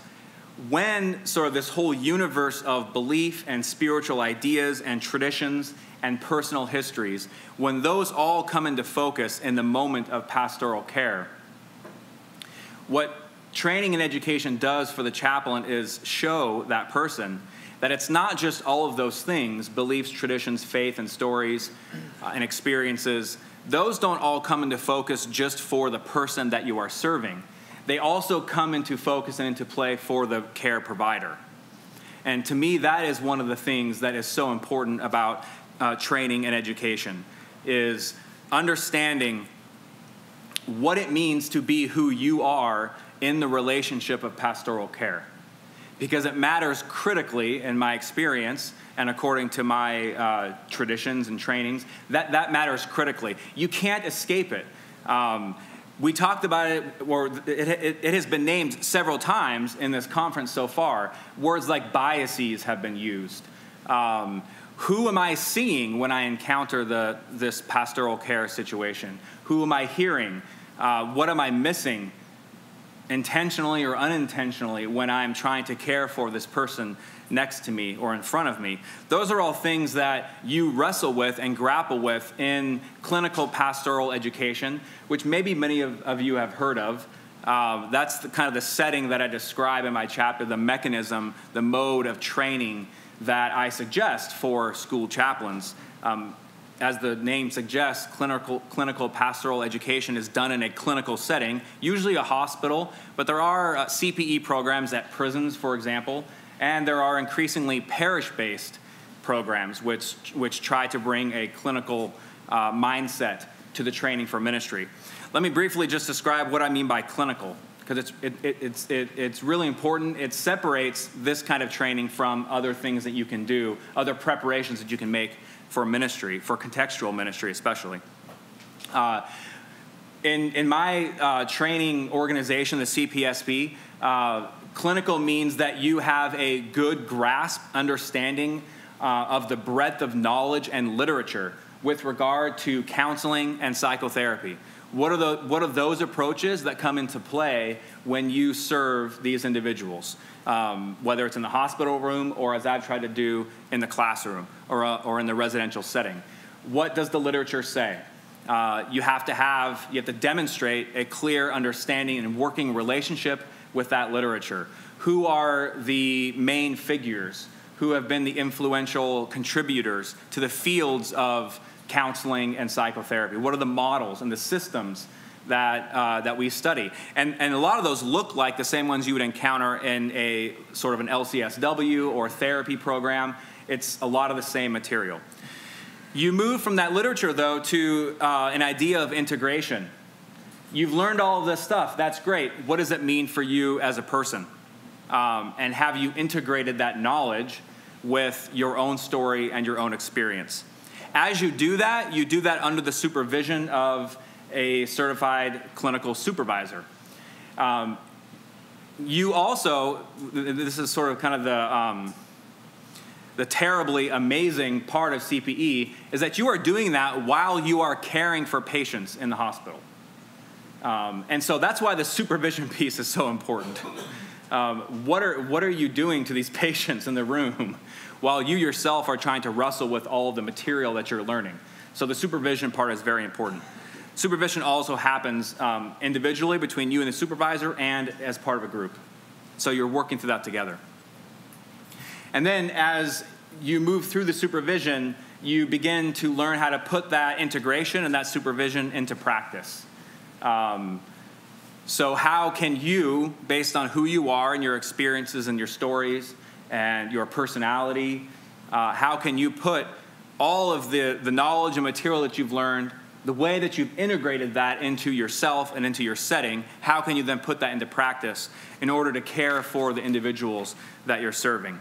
when sort of this whole universe of belief and spiritual ideas and traditions and personal histories, when those all come into focus in the moment of pastoral care, what training and education does for the chaplain is show that person that it's not just all of those things, beliefs, traditions, faith, and stories, and experiences. Those don't all come into focus just for the person that you are serving. They also come into focus and into play for the care provider. And to me, that is one of the things that is so important about training and education, is understanding what it means to be who you are in the relationship of pastoral care. Because it matters critically, in my experience, and according to my traditions and trainings, that matters critically. You can't escape it. We talked about it, or it has been named several times in this conference so far. Words like biases have been used. Who am I seeing when I encounter this pastoral care situation? Who am I hearing? What am I missing, intentionally or unintentionally, when I'm trying to care for this person next to me or in front of me? Those are all things that you wrestle with and grapple with in clinical pastoral education, which maybe many of you have heard of. That's kind of the setting that I describe in my chapter, the mechanism, the mode of training that I suggest for school chaplains. As the name suggests, clinical pastoral education is done in a clinical setting, usually a hospital, but there are CPE programs at prisons, for example, and there are increasingly parish-based programs which try to bring a clinical mindset to the training for ministry. Let me briefly just describe what I mean by clinical, because it's really important. It separates this kind of training from other things that you can do, other preparations that you can make for ministry, for contextual ministry especially. In my training organization, the CPSB, clinical means that you have a good grasp, understanding of the breadth of knowledge and literature with regard to counseling and psychotherapy, What are those approaches that come into play when you serve these individuals, whether it's in the hospital room or, as I've tried to do, in the classroom or in the residential setting? What does the literature say? You have to demonstrate a clear understanding and working relationship with that literature. Who are the main figures? Who have been the influential contributors to the fields of counseling and psychotherapy? What are the models and the systems that we study? And a lot of those look like the same ones you would encounter in a sort of an LCSW or therapy program. It's a lot of the same material. You move from that literature, though, to an idea of integration. You've learned all of this stuff. That's great. What does it mean for you as a person? And have you integrated that knowledge with your own story and your own experience? As you do that under the supervision of a certified clinical supervisor. You also, this is sort of kind of the terribly amazing part of CPE, is that you are doing that while you are caring for patients in the hospital. And so that's why the supervision piece is so important. What are you doing to these patients in the room while you yourself are trying to wrestle with all of the material that you're learning? So the supervision part is very important. Supervision also happens individually between you and the supervisor and as part of a group. So you're working through that together. And then as you move through the supervision, you begin to learn how to put that integration and that supervision into practice. So how can you, based on who you are and your experiences and your stories and your personality, how can you put all of the knowledge and material that you've learned, the way that you've integrated that into yourself and into your setting, how can you then put that into practice in order to care for the individuals that you're serving?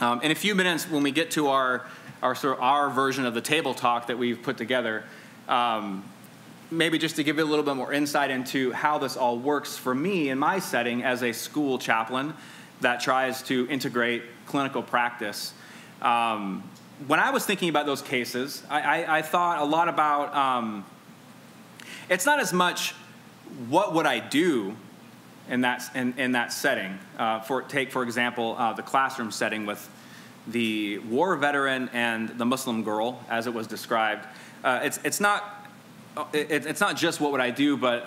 In a few minutes, when we get to our version of the table talk that we've put together, maybe just to give you a little bit more insight into how this all works for me in my setting as a school chaplain that tries to integrate clinical practice. When I was thinking about those cases, I thought a lot about, it's not as much what would I do in that setting. Take, for example, the classroom setting with the war veteran and the Muslim girl, as it was described. It's not just what would I do, but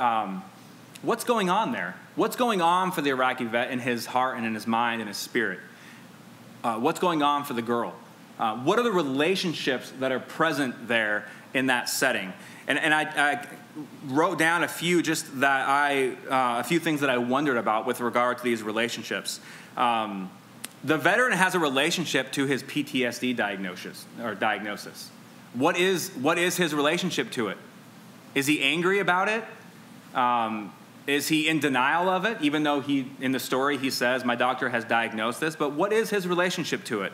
what's going on there? What's going on for the Iraqi vet in his heart and in his mind and his spirit? What's going on for the girl? What are the relationships that are present there in that setting? And I wrote down a few things that I wondered about with regard to these relationships. The veteran has a relationship to his PTSD diagnosis. What is his relationship to it? Is he angry about it? Is he in denial of it, even though in the story he says, my doctor has diagnosed this? But what is his relationship to it?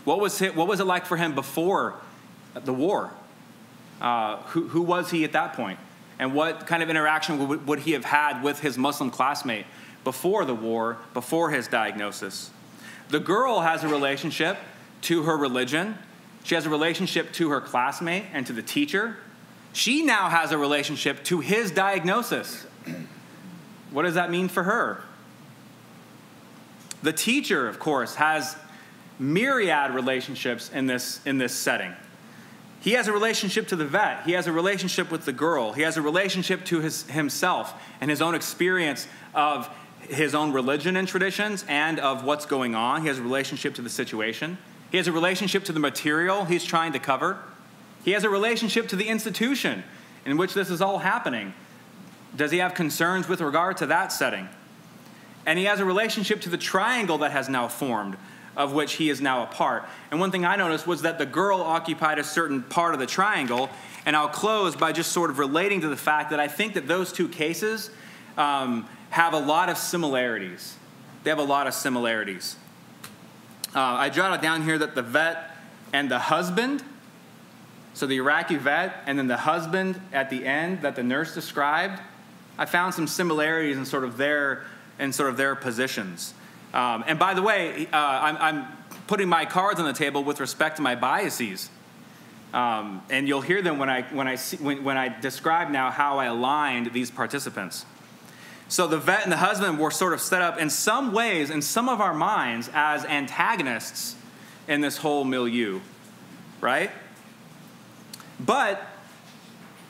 What was it like for him before the war? Who was he at that point? And what kind of interaction would he have had with his Muslim classmate before the war, before his diagnosis? The girl has a relationship to her religion. She has a relationship to her classmate and to the teacher. She now has a relationship to his diagnosis. What does that mean for her? The teacher, of course, has myriad relationships in this setting. He has a relationship to the vet. He has a relationship with the girl. He has a relationship to himself and his own experience of his own religion and traditions and of what's going on. He has a relationship to the situation. He has a relationship to the material he's trying to cover. He has a relationship to the institution in which this is all happening. Does he have concerns with regard to that setting? And he has a relationship to the triangle that has now formed, of which he is now a part. And one thing I noticed was that the girl occupied a certain part of the triangle, and I'll close by just sort of relating to the fact that I think that those two cases have a lot of similarities. They have a lot of similarities. I jotted down here that the vet and the husband, so the Iraqi vet and then the husband at the end that the nurse described, I found some similarities in sort of their positions. And by the way, I'm putting my cards on the table with respect to my biases. And you'll hear them when I describe now how I aligned these participants. So the vet and the husband were sort of set up in some ways, in some of our minds, as antagonists in this whole milieu, right? But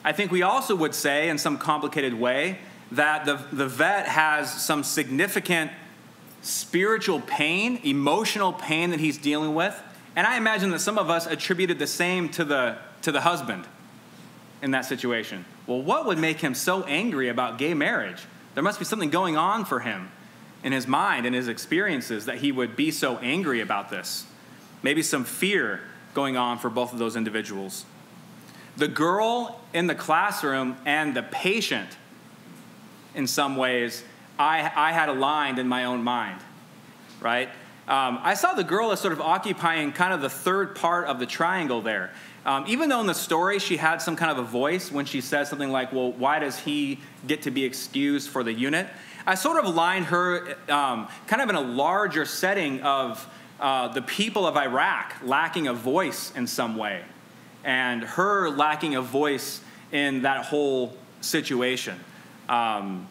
I think we also would say, in some complicated way, that the vet has some significant spiritual pain, emotional pain that he's dealing with. And I imagine that some of us attributed the same to the husband in that situation. Well, what would make him so angry about gay marriage? There must be something going on for him in his mind and his experiences that he would be so angry about this. Maybe some fear going on for both of those individuals. The girl in the classroom and the patient, in some ways, I had aligned in my own mind, right? I saw the girl as sort of occupying kind of the third part of the triangle there. Even though in the story she had some kind of a voice when she said something like, well, why does he get to be excused for the unit? I sort of aligned her kind of in a larger setting of the people of Iraq lacking a voice in some way, and her lacking a voice in that whole situation. And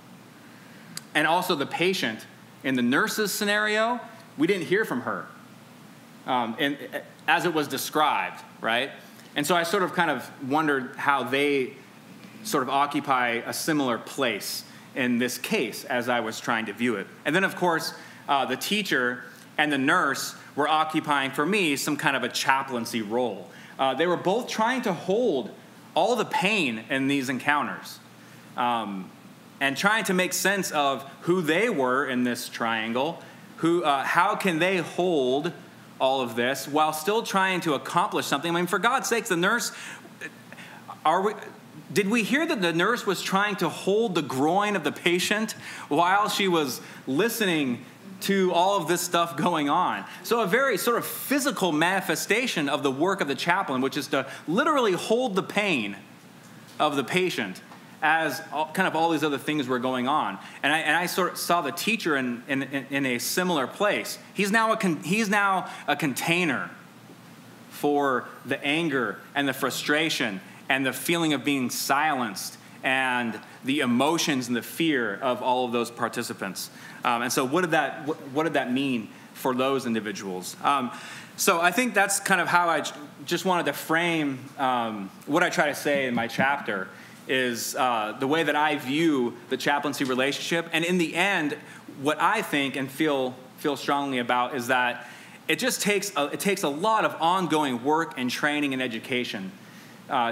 also the patient in the nurse's scenario, we didn't hear from her as it was described, right? And so I sort of kind of wondered how they sort of occupy a similar place in this case as I was trying to view it. And then, of course, the teacher and the nurse were occupying, for me, some kind of a chaplaincy role. They were both trying to hold all the pain in these encounters and trying to make sense of who they were in this triangle, how can they hold all of this while still trying to accomplish something. I mean, for God's sakes, the nurse, did we hear that the nurse was trying to hold the groin of the patient while she was listening to all of this stuff going on? So a very sort of physical manifestation of the work of the chaplain, which is to literally hold the pain of the patient as kind of all these other things were going on. And I sort of saw the teacher in a similar place. He's now a container for the anger and the frustration and the feeling of being silenced and the emotions and the fear of all of those participants. And so what did that mean for those individuals? So I think that's kind of how I just wanted to frame what I try to say in my chapter is the way that I view the chaplaincy relationship. And in the end, what I think and feel strongly about is that it takes a lot of ongoing work and training and education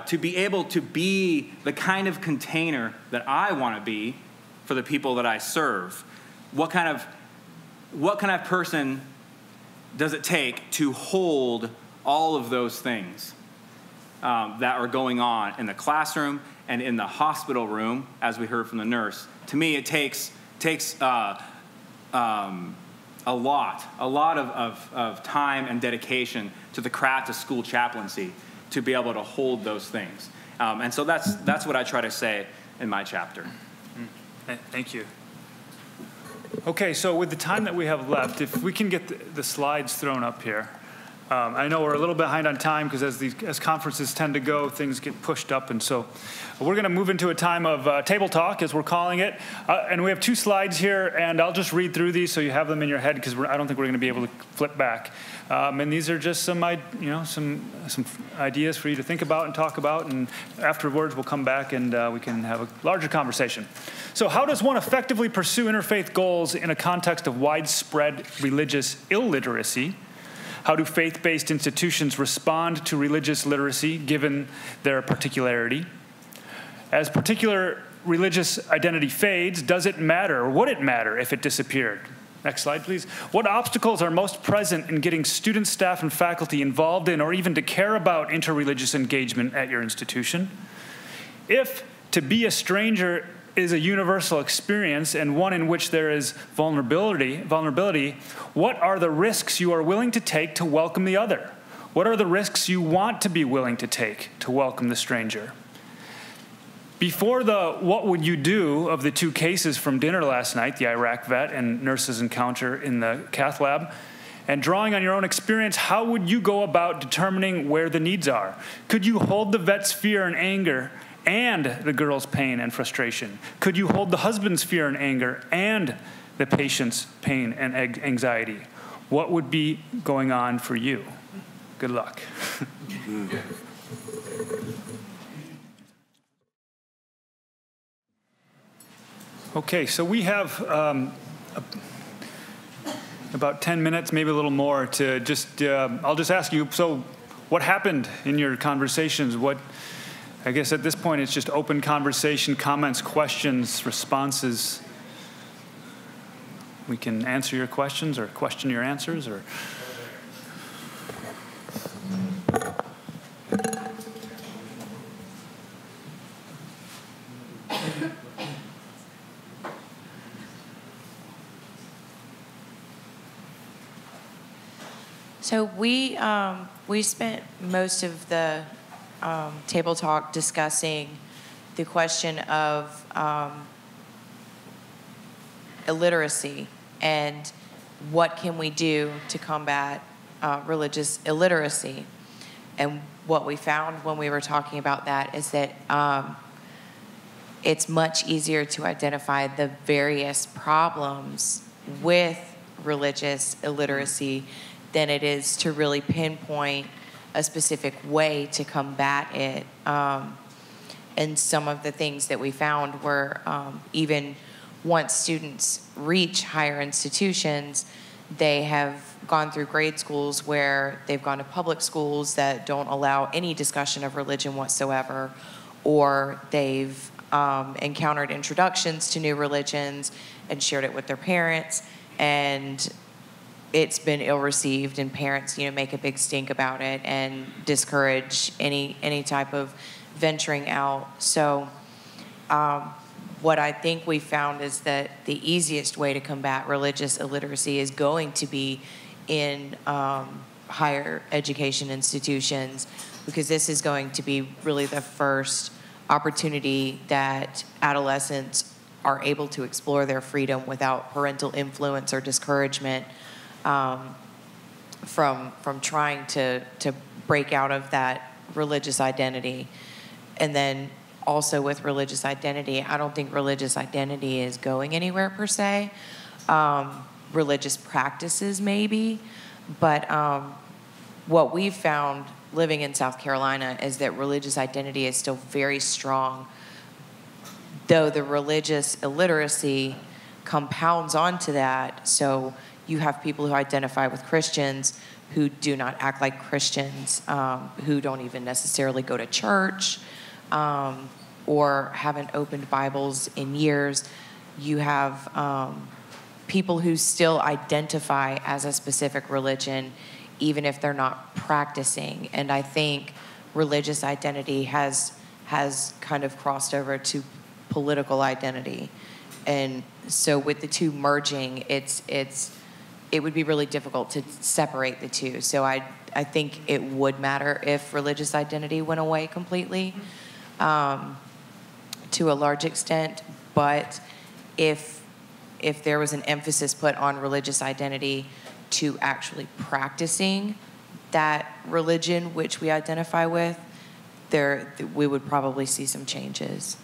to be able to be the kind of container that I want to be for the people that I serve. What kind of person does it take to hold all of those things that are going on in the classroom and in the hospital room, as we heard from the nurse? To me, it takes a lot of time and dedication to the craft of school chaplaincy to be able to hold those things. And so that's what I try to say in my chapter. Thank you. Okay, so with the time that we have left, if we can get the slides thrown up here. I know we're a little behind on time because as conferences tend to go, things get pushed up. And so we're going to move into a time of table talk, as we're calling it. And we have 2 slides here, and I'll just read through these so you have them in your head because I don't think we're going to be able to flip back. And these are just some ideas for you to think about and talk about. And afterwards, we'll come back and we can have a larger conversation. So how does one effectively pursue interfaith goals in a context of widespread religious illiteracy? How do faith-based institutions respond to religious literacy given their particularity? As particular religious identity fades, does it matter, or would it matter if it disappeared? Next slide, please. What obstacles are most present in getting students, staff, and faculty involved in or even to care about interreligious engagement at your institution? If to be a stranger is a universal experience and one in which there is vulnerability, what are the risks you are willing to take to welcome the other? What are the risks you want to be willing to take to welcome the stranger? Before the what would you do of the 2 cases from dinner last night, the Iraq vet and nurse's encounter in the cath lab, And drawing on your own experience, how would you go about determining where the needs are? Could you hold the vet's fear and anger and the girl's pain and frustration? Could you hold the husband's fear and anger and the patient's pain and anxiety? What would be going on for you? Good luck. Okay, so we have about 10 minutes, maybe a little more, to just, I'll just ask you, so what happened in your conversations? I guess at this point it's just open conversation, comments, questions, responses. We can answer your questions or question your answers, or... So we spent most of the table talk discussing the question of illiteracy and what can we do to combat religious illiteracy. And what we found when we were talking about that is that it's much easier to identify the various problems with religious illiteracy than it is to really pinpoint a specific way to combat it. And some of the things that we found were even once students reach higher institutions, they have gone through grade schools where they've gone to public schools that don't allow any discussion of religion whatsoever, or they've encountered introductions to new religions and shared it with their parents, and it's been ill-received, and parents, make a big stink about it and discourage any type of venturing out. So what I think we found is that the easiest way to combat religious illiteracy is going to be in higher education institutions, because this is going to be really the first opportunity that adolescents are able to explore their freedom without parental influence or discouragement from trying to break out of that religious identity. And then also with religious identity, I don't think religious identity is going anywhere per se. Religious practices maybe, but what we've found living in South Carolina is that religious identity is still very strong, though the religious illiteracy compounds onto that. So you have people who identify with Christians who do not act like Christians, who don't even necessarily go to church, or haven't opened Bibles in years. You have people who still identify as a specific religion, even if they're not practicing. And I think religious identity has kind of crossed over to political identity. And so with the two merging, it would be really difficult to separate the two. So I think it would matter if religious identity went away completely, to a large extent. But if there was an emphasis put on religious identity to actually practicing that religion which we identify with, we would probably see some changes.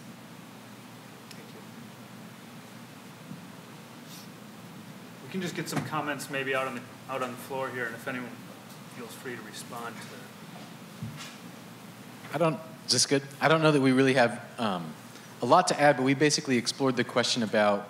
We can just get some comments maybe out on the floor here, and if anyone feels free to respond to that. Is this good? I don't know that we really have a lot to add, but we basically explored the question about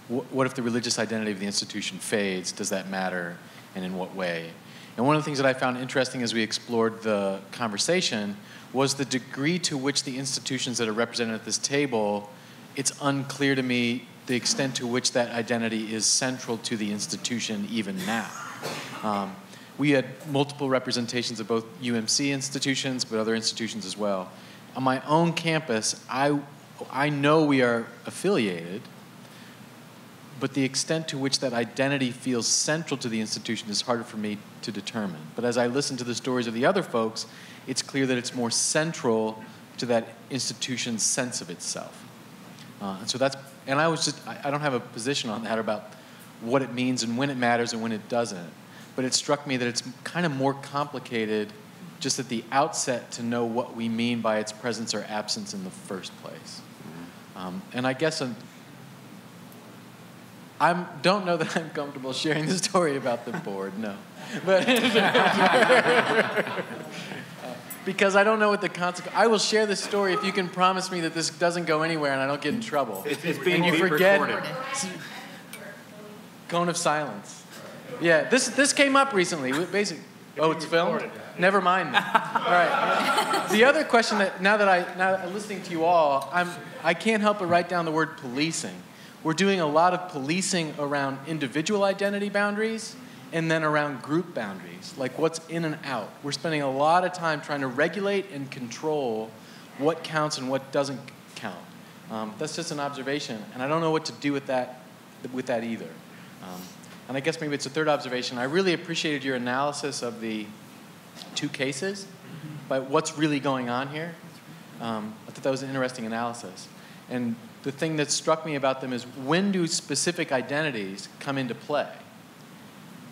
what if the religious identity of the institution fades? Does that matter, and in what way? And one of the things that I found interesting as we explored the conversation was the degree to which the institutions that are represented at this table, it's unclear to me the extent to which that identity is central to the institution even now. We had multiple representations of both UMC institutions, but other institutions as well. On my own campus, I know we are affiliated, but the extent to which that identity feels central to the institution is harder for me to determine. But as I listen to the stories of the other folks, it's clear that it's more central to that institution's sense of itself. And so I don't have a position on that about what it means and when it matters and when it doesn't. But it struck me that it's kind of more complicated just at the outset to know what we mean by its presence or absence in the first place. And I guess I don't know that I'm comfortable sharing the story about the board, no. But because I don't know what the consequence. I will share this story if you can promise me that this doesn't go anywhere and I don't get in trouble. It's being recorded. Cone of silence. Yeah, this came up recently. Basically, oh, it's filmed? Never mind. All right. The other question that now I'm listening to you all, I can't help but write down the word policing. We're doing a lot of policing around individual identity boundaries and then around group boundaries, like what's in and out. We're spending a lot of time trying to regulate and control what counts and what doesn't count. That's just an observation, and I don't know what to do with that either. And I guess maybe it's a third observation. I really appreciated your analysis of the two cases, but what's really going on here. I thought that was an interesting analysis. And the thing that struck me about them is when do specific identities come into play?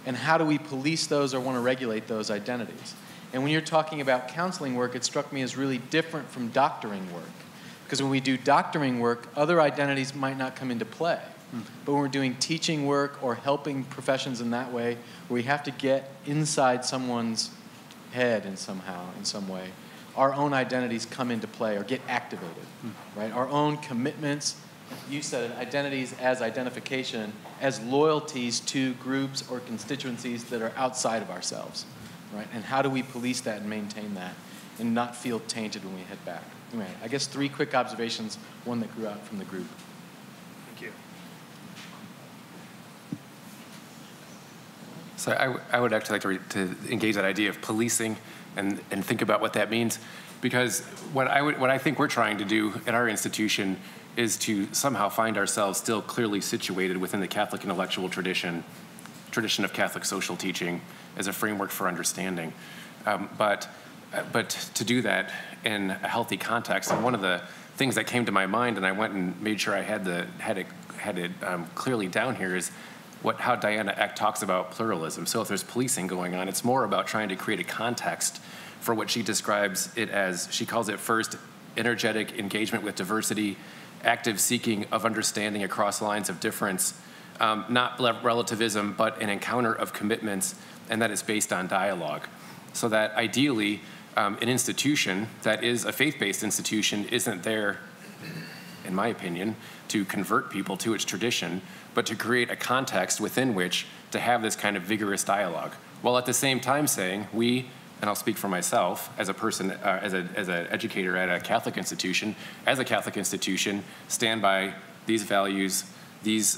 And how do we police those or want to regulate those identities? And when you're talking about counseling work, it struck me as really different from doctoring work. Because when we do doctoring work, other identities might not come into play. But when we're doing teaching work or helping professions in that way, where we have to get inside someone's head in some way, our own identities come into play or get activated, right? Our own commitments, you said it, identities as identification, as loyalties to groups or constituencies that are outside of ourselves, right? And how do we police that and maintain that and not feel tainted when we head back? Anyway, I guess 3 quick observations, one that grew out from the group. Thank you. So I would actually like to engage that idea of policing and think about what that means, because what I think we're trying to do at our institution is to somehow find ourselves still clearly situated within the Catholic intellectual tradition of Catholic social teaching as a framework for understanding, but to do that in a healthy context. And one of the things that came to my mind, and I went and made sure I had it clearly down here, is how Diana Eck talks about pluralism. So if there's policing going on, it's more about trying to create a context for what she describes it as. She calls it first energetic engagement with diversity, active seeking of understanding across lines of difference, not relativism, but an encounter of commitments, and that is based on dialogue. So that ideally, an institution that is a faith-based institution isn't there, in my opinion, to convert people to its tradition, but to create a context within which to have this kind of vigorous dialogue, while at the same time saying we, and I'll speak for myself as a person, as an educator at a Catholic institution, stand by these values, these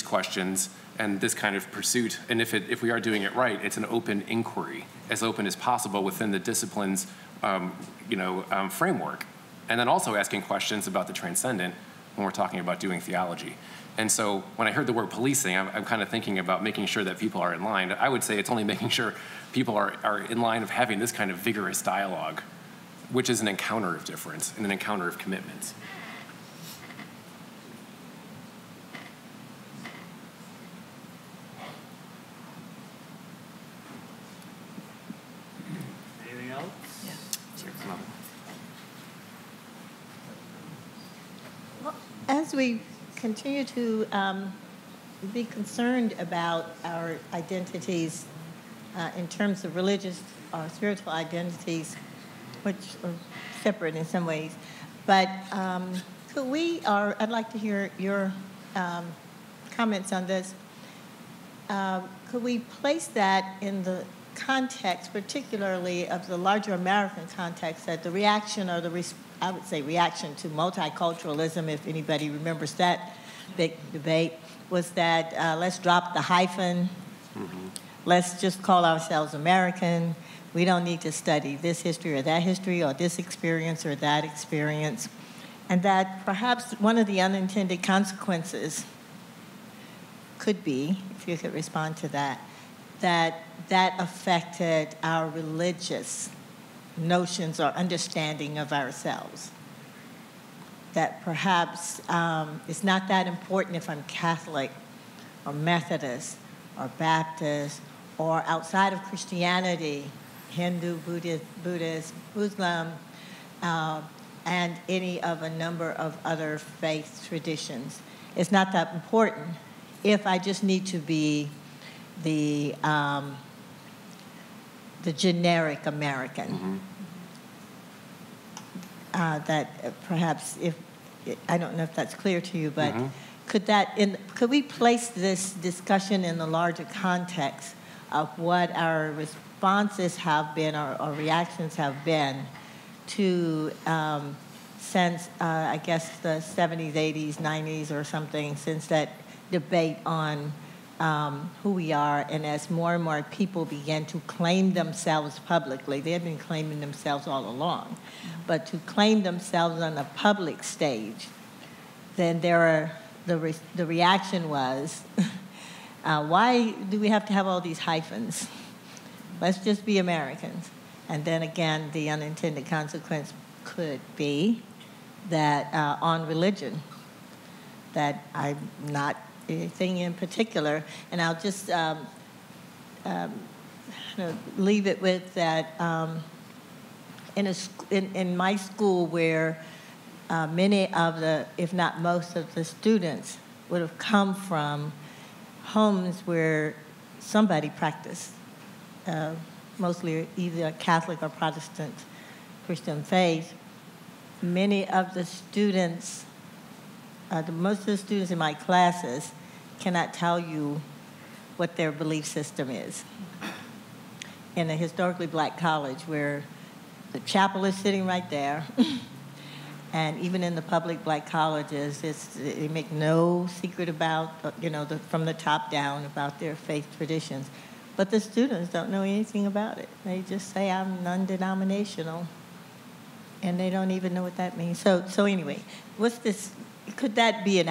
questions, and this kind of pursuit. And if we are doing it right, it's an open inquiry, as open as possible within the discipline's framework. And then also asking questions about the transcendent when we're talking about doing theology. And so when I heard the word policing, I'm kind of thinking about making sure that people are in line. I would say it's only making sure people are in line of having this kind of vigorous dialogue, which is an encounter of difference and an encounter of commitments. Anything else? Yeah. Well, as we continue to be concerned about our identities in terms of religious or spiritual identities, which are separate in some ways, but could we, or I'd like to hear your comments on this, could we place that in the context, particularly of the larger American context, that the reaction or I would say reaction to multiculturalism, if anybody remembers that big debate, was that let's drop the hyphen, let's just call ourselves American, we don't need to study this history or this experience or that experience, and that perhaps one of the unintended consequences could be, if you could respond to that, that affected our religious notions or understanding of ourselves. That perhaps it's not that important if I'm Catholic or Methodist or Baptist or outside of Christianity, Hindu, Buddhist, Muslim, and any of a number of other faith traditions. It's not that important if I just need to be the generic American. That perhaps, if I don't know if that's clear to you, but could we place this discussion in the larger context of what our responses have been or reactions have been to since I guess the 70s, 80s, 90s or something, since that debate on who we are, and as more and more people began to claim themselves publicly, they had been claiming themselves all along, but to claim themselves on the public stage, then the reaction was, why do we have to have all these hyphens? Let's just be Americans. And then again, the unintended consequence could be that on religion, that I'm not anything in particular, and I'll just leave it with that in my school where many of the, if not most of the students would have come from homes where somebody practiced, mostly either Catholic or Protestant Christian faith. Many of the students, most of the students in my classes cannot tell you what their belief system is. In a historically black college where the chapel is sitting right there, and even in the public black colleges, they make no secret about, from the top down about their faith traditions. But the students don't know anything about it. They just say, I'm non-denominational, and they don't even know what that means. So anyway, what's this? Could that be an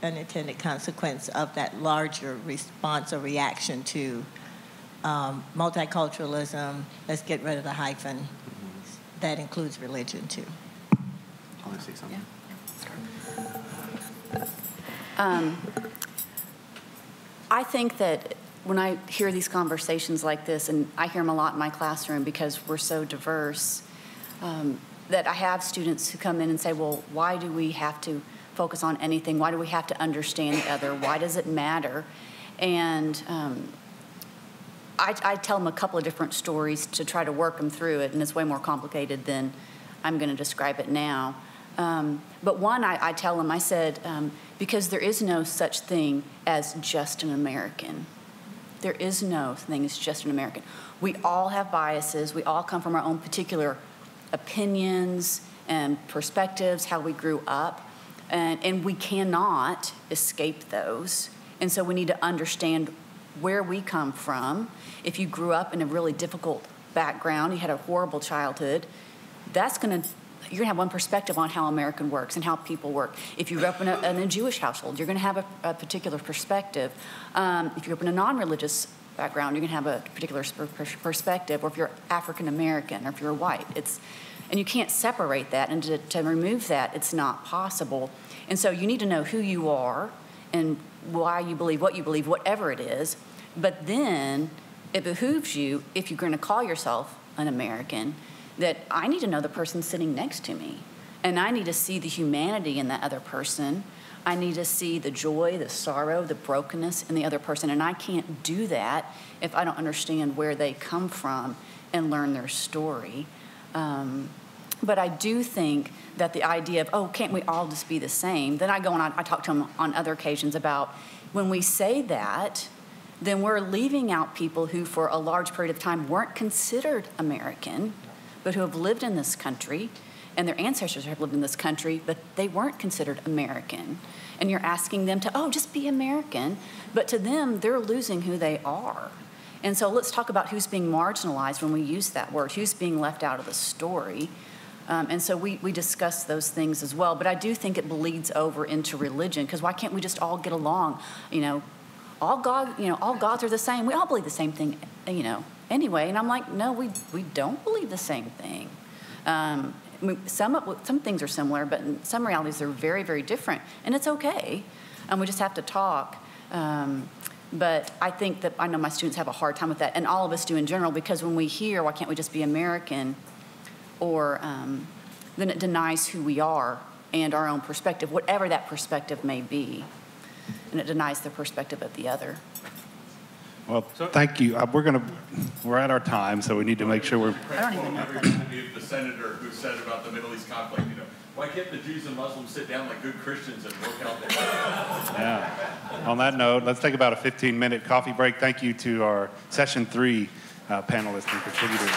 unintended consequence of that larger response or reaction to multiculturalism? Let's get rid of the hyphen. That includes religion, too. I want to say something. I think that when I hear these conversations like this, and I hear them a lot in my classroom because we're so diverse, that I have students who come in and say, well, why do we have to focus on anything? Why do we have to understand the other? Why does it matter? And I tell them a couple of different stories to try to work them through it, and it's way more complicated than I'm going to describe it now. But one, I tell them, I said, because there is no such thing as just an American. There is no thing as just an American. We all have biases. We all come from our own particular opinions and perspectives, how we grew up, and we cannot escape those. And so we need to understand where we come from. If you grew up in a really difficult background, you had a horrible childhood, you're going to have one perspective on how American works and how people work. If you grew up in a Jewish household, you're going to have a particular perspective. If you grew up in a non-religious background, you're going to have a particular perspective, or if you're African American, or if you're white. And you can't separate that, and to remove that, it's not possible. And so you need to know who you are and why you believe, whatever it is. But then it behooves you, if you're going to call yourself an American, that I need to know the person sitting next to me. And I need to see the humanity in that other person. I need to see the joy, the sorrow, the brokenness in the other person. And I can't do that if I don't understand where they come from and learn their story. But I do think that the idea of, oh, can't we all just be the same? Then I go and I talk to them on other occasions about when we say that, then we're leaving out people who for a large period of time weren't considered American, but who have lived in this country, and their ancestors have lived in this country, but they weren't considered American. And you're asking them to, oh, just be American. But to them, they're losing who they are. And so let's talk about who's being marginalized when we use that word, who's being left out of the story. And so we discuss those things as well. But I do think it bleeds over into religion, because why can't we just all get along? All gods are the same. We all believe the same thing, anyway. And I'm like, no, we don't believe the same thing. Some things are similar, but in some realities they're very, very different. And it's okay. And we just have to talk. But I think that, I know my students have a hard time with that, and all of us do in general, because when we hear, why can't we just be American, or then it denies who we are and our own perspective, whatever that perspective may be, and it denies the perspective of the other. Well, thank you. We're at our time, so we need to make sure we're. I don't even know. The senator who said about the Middle East conflict, why can't the Jews and Muslims sit down like good Christians and work out their Yeah. On that note, let's take about a 15-minute coffee break. Thank you to our session 3 panelists and contributors.